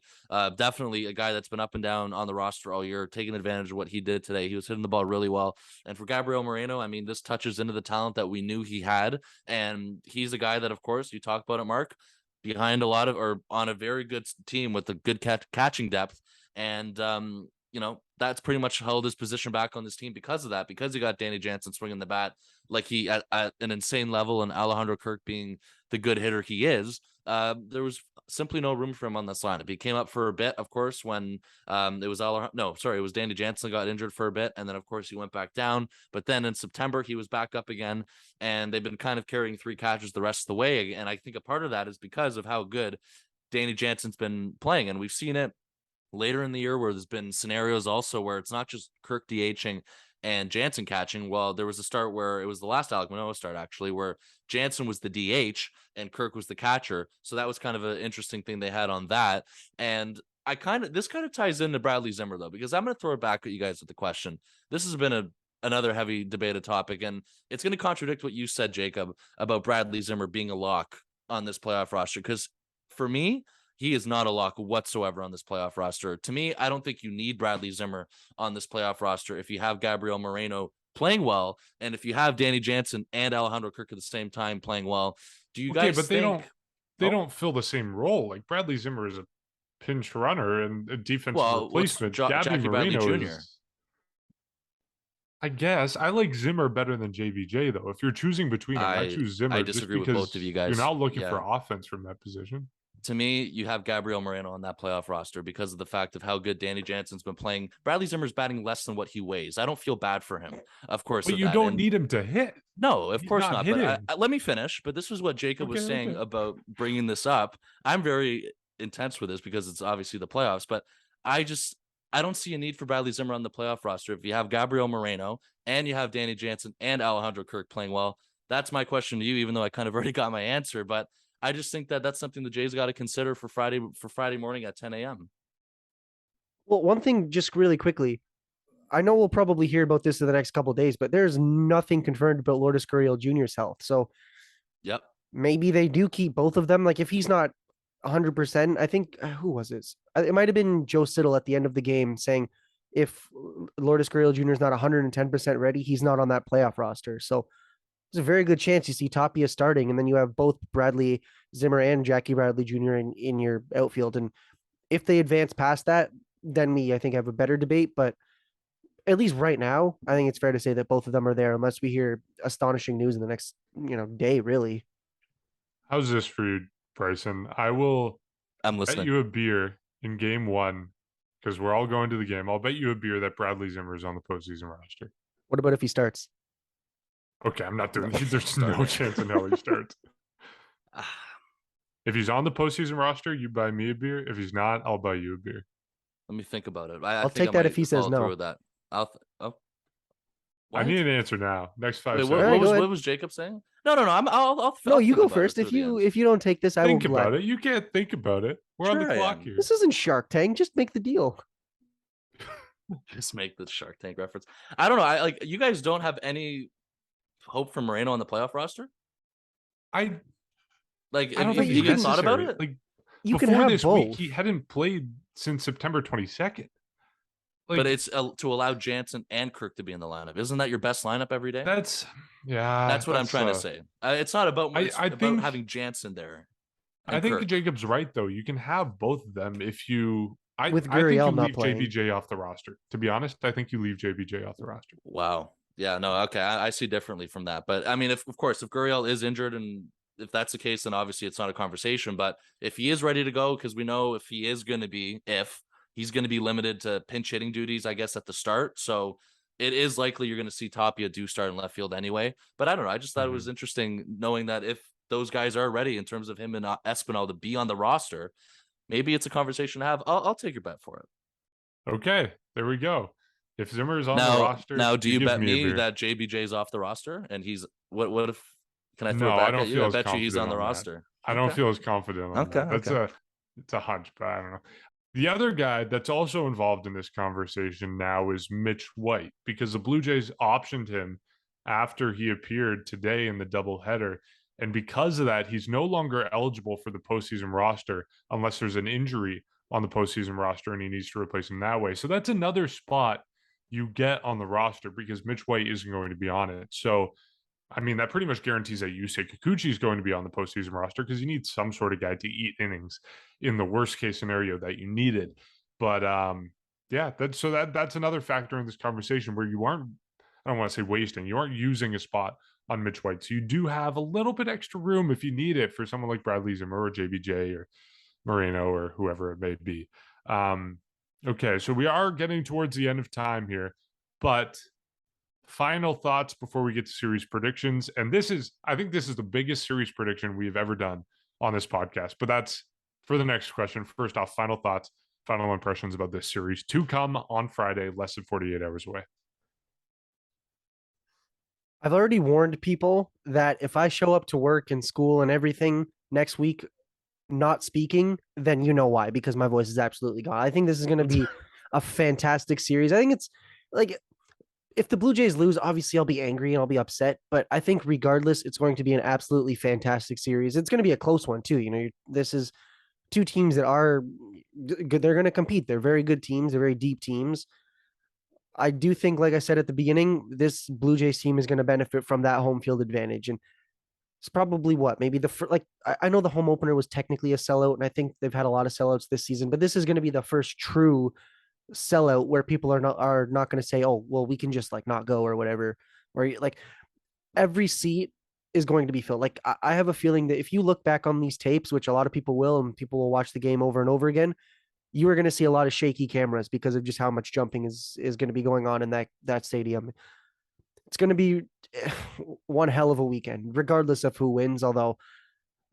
Speaker 4: Definitely a guy that's been up and down on the roster all year, taking advantage of what he did today. He was hitting the ball really well. And for Gabriel Moreno, I mean, this touches into the talent that we knew he had. And he's a guy that, of course, you talk about it, Mark, behind a lot of, or on a very good team with a good catching depth. And, that's pretty much held his position back on this team because of that, because he got Danny Jansen swinging the bat like he at an insane level, and Alejandro Kirk being the good hitter he is. There was simply no room for him on this lineup. He came up for a bit, of course, when it was Danny Jansen got injured for a bit, and then of course he went back down. But then in September he was back up again, and they've been kind of carrying 3 catchers the rest of the way. And I think a part of that is because of how good Danny Jansen's been playing, and we've seen it later in the year where there's been scenarios also where it's not just Kirk DHing and Jansen catching. Well, there was a start where it was the last Alek Manoah start actually, where Jansen was the DH and Kirk was the catcher. So that was kind of an interesting thing they had on that. And this kind of ties into Bradley Zimmer though, because I'm going to throw it back at you guys with the question. This has been another heavy debated topic, and it's going to contradict what you said, Jacob, about Bradley Zimmer being a lock on this playoff roster. Because for me, he is not a lock whatsoever on this playoff roster. To me, I don't think you need Bradley Zimmer on this playoff roster if you have Gabriel Moreno playing well, and if you have Danny Jansen and Alejandro Kirk at the same time playing well. Do you guys
Speaker 3: but
Speaker 4: think
Speaker 3: they don't fill the same role? Like Bradley Zimmer is a pinch runner and a defensive replacement.
Speaker 4: Jackie Bradley Jr.
Speaker 3: I guess I like Zimmer better than JBJ though. If you're choosing between them, I choose Zimmer.
Speaker 4: I disagree with both of you guys.
Speaker 3: You're not looking for offense from that position.
Speaker 4: To me, you have Gabriel Moreno on that playoff roster because of the fact of how good Danny Jansen's been playing. Bradley Zimmer's batting less than what he weighs. I don't feel bad for him, of course.
Speaker 3: But you don't need him to hit.
Speaker 4: No, of course not. But let me finish. But this was what Jacob was saying about bringing this up. I'm very intense with this because it's obviously the playoffs. But I don't see a need for Bradley Zimmer on the playoff roster. If you have Gabriel Moreno and you have Danny Jansen and Alejandro Kirk playing well, that's my question to you, even though I kind of already got my answer. But I just think that that's something the Jays got to consider for Friday morning at 10 a.m.
Speaker 5: Well, one thing just really quickly, I know we'll probably hear about this in the next couple of days, but there's nothing confirmed about Lourdes Gurriel Jr.'s health. So
Speaker 4: yep,
Speaker 5: maybe they do keep both of them. Like if he's not 100%, I think, who was it? It might have been Joe Siddle at the end of the game saying if Lourdes Gurriel Jr. is not 110% ready, he's not on that playoff roster. So there's a very good chance you see Tapia starting, and then you have both Bradley Zimmer and Jackie Bradley Jr. in your outfield. And if they advance past that, then I think, have a better debate. But at least right now, I think it's fair to say that both of them are there, unless we hear astonishing news in the next day, really.
Speaker 3: How's this for you, Bryson?
Speaker 4: I'm listening.
Speaker 3: Bet you a beer in game 1 because we're all going to the game. I'll bet you a beer that Bradley Zimmer is on the postseason roster.
Speaker 5: What about if he starts?
Speaker 3: Okay, I'm not doing it. There's no chance in hell he starts. If he's on the postseason roster, you buy me a beer. If he's not, I'll buy you a beer.
Speaker 4: Let me think about it. I
Speaker 5: I'll
Speaker 4: think
Speaker 5: take
Speaker 4: I
Speaker 5: that
Speaker 4: might
Speaker 5: if he says
Speaker 4: follow through
Speaker 5: no.
Speaker 4: with that. Oh,
Speaker 3: I
Speaker 4: what?
Speaker 3: need an answer now. Next 5
Speaker 4: Wait,
Speaker 3: seconds.
Speaker 5: All right, go ahead.
Speaker 4: what was Jacob saying? No. I'll
Speaker 5: No, you
Speaker 4: think
Speaker 5: go
Speaker 4: about it
Speaker 5: first.
Speaker 4: through
Speaker 5: If
Speaker 4: the
Speaker 5: you
Speaker 4: end.
Speaker 5: if you don't take this, I will
Speaker 3: Think about
Speaker 5: gladly.
Speaker 3: it. You can't think about it. We're on the
Speaker 4: Sure I
Speaker 3: clock
Speaker 4: am.
Speaker 3: here.
Speaker 5: This isn't Shark Tank. Just make the deal.
Speaker 4: Just make the Shark Tank reference. I don't know. I like you guys don't have any hope for Moreno on the playoff roster.
Speaker 3: I
Speaker 4: Like,
Speaker 3: I don't
Speaker 4: if
Speaker 3: think
Speaker 5: you
Speaker 3: it's
Speaker 4: you
Speaker 5: can-
Speaker 4: thought about
Speaker 3: necessary.
Speaker 4: it,
Speaker 3: Like
Speaker 5: You can
Speaker 3: before
Speaker 5: have
Speaker 3: this
Speaker 5: both.
Speaker 3: week, he hadn't played since September 22nd. Like
Speaker 4: but it's to allow Jansen and Kirk to be in the lineup. Isn't that your best lineup every day?
Speaker 3: that's
Speaker 4: That's what I'm
Speaker 3: that's
Speaker 4: trying to say. It's not about. It's
Speaker 3: I
Speaker 4: about
Speaker 3: think
Speaker 4: having Jansen there
Speaker 3: I
Speaker 4: and
Speaker 3: think
Speaker 4: Kirk.
Speaker 3: Jacob's right though. You can have both of them if you
Speaker 5: With
Speaker 3: I think you
Speaker 5: Gurriel not
Speaker 3: leave
Speaker 5: playing.
Speaker 3: JBJ off the roster. To be honest, I think you leave JBJ off the roster.
Speaker 4: Wow. Yeah. No. Okay. I see differently from that. But I mean, if of course, if Gurriel is injured and if that's the case, then obviously it's not a conversation. But if he is ready to go, because we know if he's going to be limited to pinch hitting duties, I guess at the start. So it is likely you're going to see Tapia do start in left field anyway. But I don't know. I just thought it was interesting knowing that if those guys are ready in terms of him and Espinal to be on the roster, maybe it's a conversation to have. I'll take your bet for it.
Speaker 3: Okay, there we go. If Zimmer's on the roster,
Speaker 4: Now, do you
Speaker 3: give
Speaker 4: bet
Speaker 3: me a
Speaker 4: me
Speaker 3: beer.
Speaker 4: that JBJ's off the roster and he's what if? Can I throw it
Speaker 3: No, I
Speaker 4: back
Speaker 3: don't
Speaker 4: at you?
Speaker 3: feel
Speaker 4: I
Speaker 3: as
Speaker 4: bet you he's
Speaker 3: confident
Speaker 4: on the
Speaker 3: on that.
Speaker 4: roster.
Speaker 3: I don't feel as confident on
Speaker 4: Okay,
Speaker 3: that. That's
Speaker 4: okay.
Speaker 3: it's a hunch, but I don't know. The other guy that's also involved in this conversation now is Mitch White because the Blue Jays optioned him after he appeared today in the doubleheader. And because of that, he's no longer eligible for the postseason roster unless there's an injury on the postseason roster and he needs to replace him that way. So that's another spot you get on the roster because Mitch White isn't going to be on it. So I mean, that pretty much guarantees that Yusei Kikuchi is going to be on the postseason roster because you need some sort of guy to eat innings in the worst case scenario that you needed. But yeah, that's another factor in this conversation where you aren't, I don't want to say wasting, you aren't using a spot on Mitch White. So you do have a little bit extra room if you need it for someone like Bradley Zimmer or JBJ or Moreno or whoever it may be. Okay, so we are getting towards the end of time here, but final thoughts before we get to series predictions. And I think this is the biggest series prediction we've ever done on this podcast. But that's for the next question. First off, final thoughts, final impressions about this series to come on Friday, less than 48 hours away.
Speaker 5: I've already warned people that if I show up to work and school and everything next week not speaking, then you know why, because my voice is absolutely gone. I think this is going to be a fantastic series. I think it's like if the Blue Jays lose, obviously I'll be angry and I'll be upset, but I think regardless, it's going to be an absolutely fantastic series. It's going to be a close one too. You know, this is two teams that are good. They're going to compete. They're very good teams. They're very deep teams. I do think, like I said at the beginning, this Blue Jays team is going to benefit from that home field advantage. And it's probably what, maybe I know the home opener was technically a sellout, and I think they've had a lot of sellouts this season, but this is going to be the first true sellout where people are not going to say, oh, well, we can just like not go or whatever. Or like every seat is going to be filled. Like I have a feeling that if you look back on these tapes, which a lot of people will, and people will watch the game over and over again, you are going to see a lot of shaky cameras because of just how much jumping is going to be going on in that stadium. It's going to be one hell of a weekend, regardless of who wins. Although,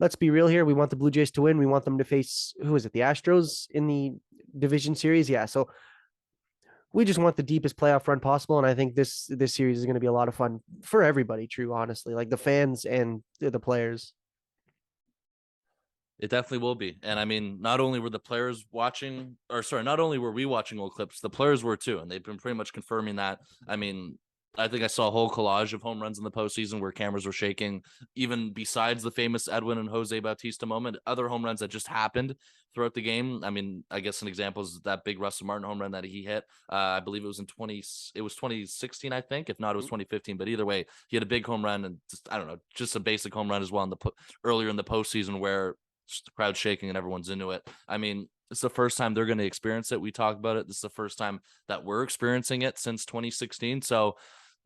Speaker 5: let's be real here, we want the Blue Jays to win. We want them to face, who is it, the Astros in the division series? Yeah, so we just want the deepest playoff run possible, and I think this series is going to be a lot of fun for everybody. True, honestly, like the fans and the players.
Speaker 4: It definitely will be. And I mean, not only were we watching old clips, the players were too. And they've been pretty much confirming that. I mean, I think I saw a whole collage of home runs in the postseason where cameras were shaking, even besides the famous Edwin and Jose Bautista moment, other home runs that just happened throughout the game. I mean, I guess an example is that big Russell Martin home run that he hit. I believe it was 2016, I think. If not, it was 2015. But either way, he had a big home run and just a basic home run as well earlier in the postseason where just the crowd shaking and everyone's into it. I mean, it's the first time they're going to experience it. We talked about it. This is the first time that we're experiencing it since 2016. So,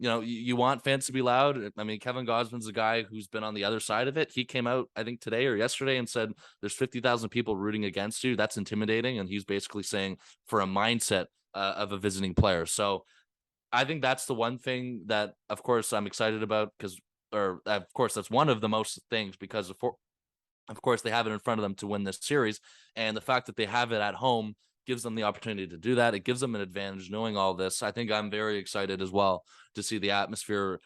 Speaker 4: you want fans to be loud. I mean, Kevin Gosman's a guy who's been on the other side of it. He came out, I think today or yesterday, and said there's 50,000 people rooting against you. That's intimidating. And he's basically saying for a mindset of a visiting player. So I think that's the one thing that, of course, I'm excited about of course, that's one of the most things because Of course, they have it in front of them to win this series. And the fact that they have it at home gives them the opportunity to do that. It gives them an advantage knowing all this. I think I'm very excited as well to see the atmosphere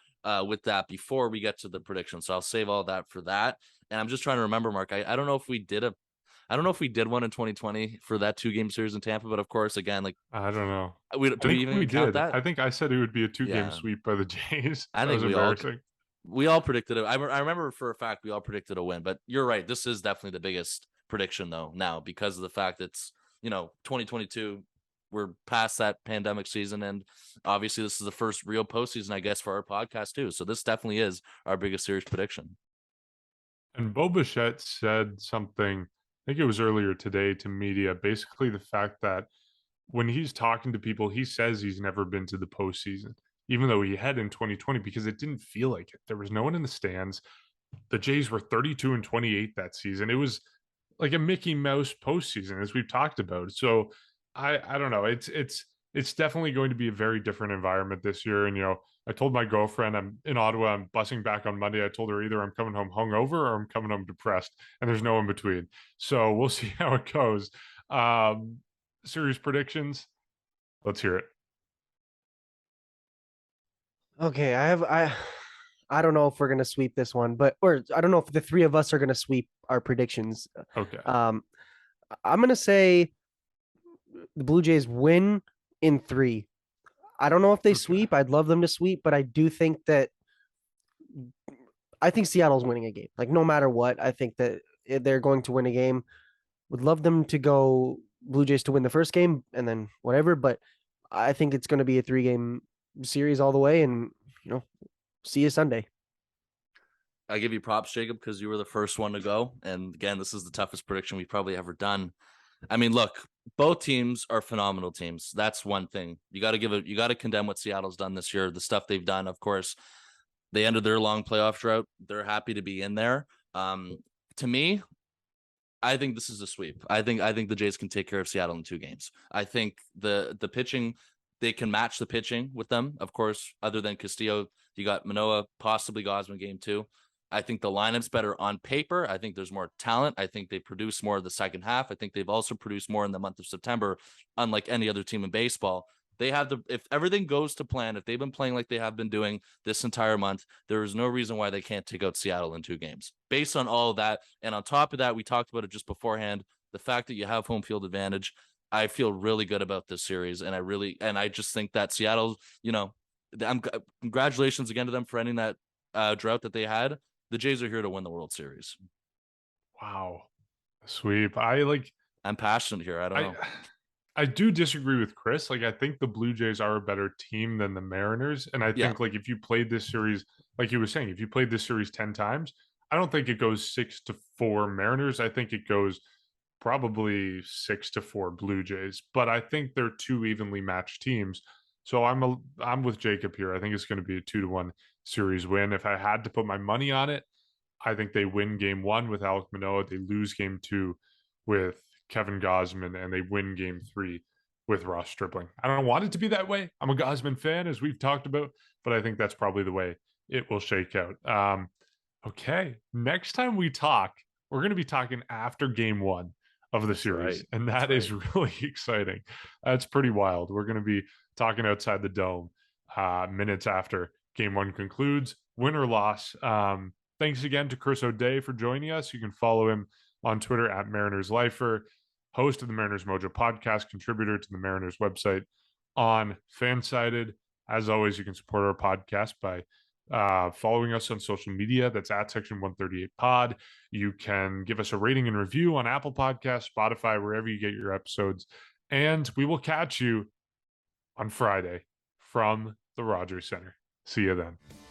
Speaker 4: with that before we get to the prediction. So I'll save all that for that. And I'm just trying to remember, Mark, I don't know if we did one in 2020 for that 2-game series in Tampa, but of course, again, like
Speaker 3: I don't know.
Speaker 4: do
Speaker 3: I
Speaker 4: we
Speaker 3: think
Speaker 4: even
Speaker 3: we
Speaker 4: count
Speaker 3: did.
Speaker 4: that?
Speaker 3: I think I said it would be a 2-game
Speaker 4: Yeah.
Speaker 3: sweep by the Jays.
Speaker 4: I
Speaker 3: That
Speaker 4: think
Speaker 3: was embarrassing.
Speaker 4: we all predicted it. I remember for a fact we all predicted a win, but you're right. This is definitely the biggest prediction though now because of the fact it's 2022. We're past that pandemic season, and obviously this is the first real postseason, I guess, for our podcast too. So this definitely is our biggest series prediction.
Speaker 3: And Bo Bichette said something, I think it was earlier today to media, basically the fact that when he's talking to people, he says he's never been to the postseason, even though he had in 2020, because it didn't feel like it. There was no one in the stands. The Jays were 32-28 that season. It was like a Mickey Mouse postseason, as we've talked about. So I don't know. It's definitely going to be a very different environment this year. And I told my girlfriend I'm in Ottawa. I'm busing back on Monday. I told her either I'm coming home hungover or I'm coming home depressed, and there's no in between. So we'll see how it goes. Series predictions. Let's hear it.
Speaker 5: Okay, I don't know if we're gonna sweep this one, or I don't know if the three of us are gonna sweep our predictions.
Speaker 3: Okay.
Speaker 5: I'm gonna say the Blue Jays win in 3. I don't know if they sweep. I'd love them to sweep, but I do think that Seattle's winning a game. Like no matter what, I think that they're going to win a game. Would love them to go Blue Jays to win the first game and then whatever, but I think it's going to be a 3-game series all the way, and see you Sunday.
Speaker 4: I give you props, Jacob, because you were the first one to go. And again, this is the toughest prediction we've probably ever done. I mean, look, both teams are phenomenal teams. That's one thing. You got to condemn what Seattle's done this year, the stuff they've done. Of course, they ended their long playoff drought. They're happy to be in there. To me, I think this is a sweep. I think the Jays can take care of Seattle in 2 games. I think the pitching, they can match the pitching with them. Of course, other than Castillo, you got Manoah, possibly Gausman game 2. I think the lineup's better on paper. I think there's more talent. I think they produce more of the second half. I think they've also produced more in the month of September, unlike any other team in baseball. They have if everything goes to plan, if they've been playing like they have been doing this entire month, there is no reason why they can't take out Seattle in 2 games. Based on all of that, and on top of that, we talked about it just beforehand, the fact that you have home field advantage, I feel really good about this series, and I just think that Seattle, congratulations again to them for ending that drought that they had. The Jays are here to win the World Series.
Speaker 3: Wow. Sweep.
Speaker 4: I'm passionate here. I don't know.
Speaker 3: I do disagree with Chris. I think the Blue Jays are a better team than the Mariners. And I think if you played this series, like you were saying, if you played this series 10 times, I don't think it goes 6-4 Mariners. I think it goes probably 6-4 Blue Jays. But I think they're 2 evenly matched teams. So I'm with Jacob here. I think it's going to be a 2-1 series win. If I had to put my money on it, I think they win game 1 with Alek Manoah. They lose game 2 with Kevin Gausman, and they win game 3 with Ross Stripling. I don't want it to be that way. I'm a Gausman fan, as we've talked about, but I think that's probably the way it will shake out. Okay, next time we talk, we're going to be talking after game 1 of the series, right. And that's is really exciting. That's pretty wild. We're going to be talking outside the dome minutes after game 1 concludes, win or loss. Thanks again to Chris O'Day for joining us. You can follow him on Twitter at Mariners Lifer, host of the Mariners Mojo podcast, contributor to the Mariners website on Fansided. As always, you can support our podcast by following us on social media. That's at Section 138 Pod. You can give us a rating and review on Apple Podcasts, Spotify, wherever you get your episodes. And we will catch you on Friday from the Rogers Center. See you then.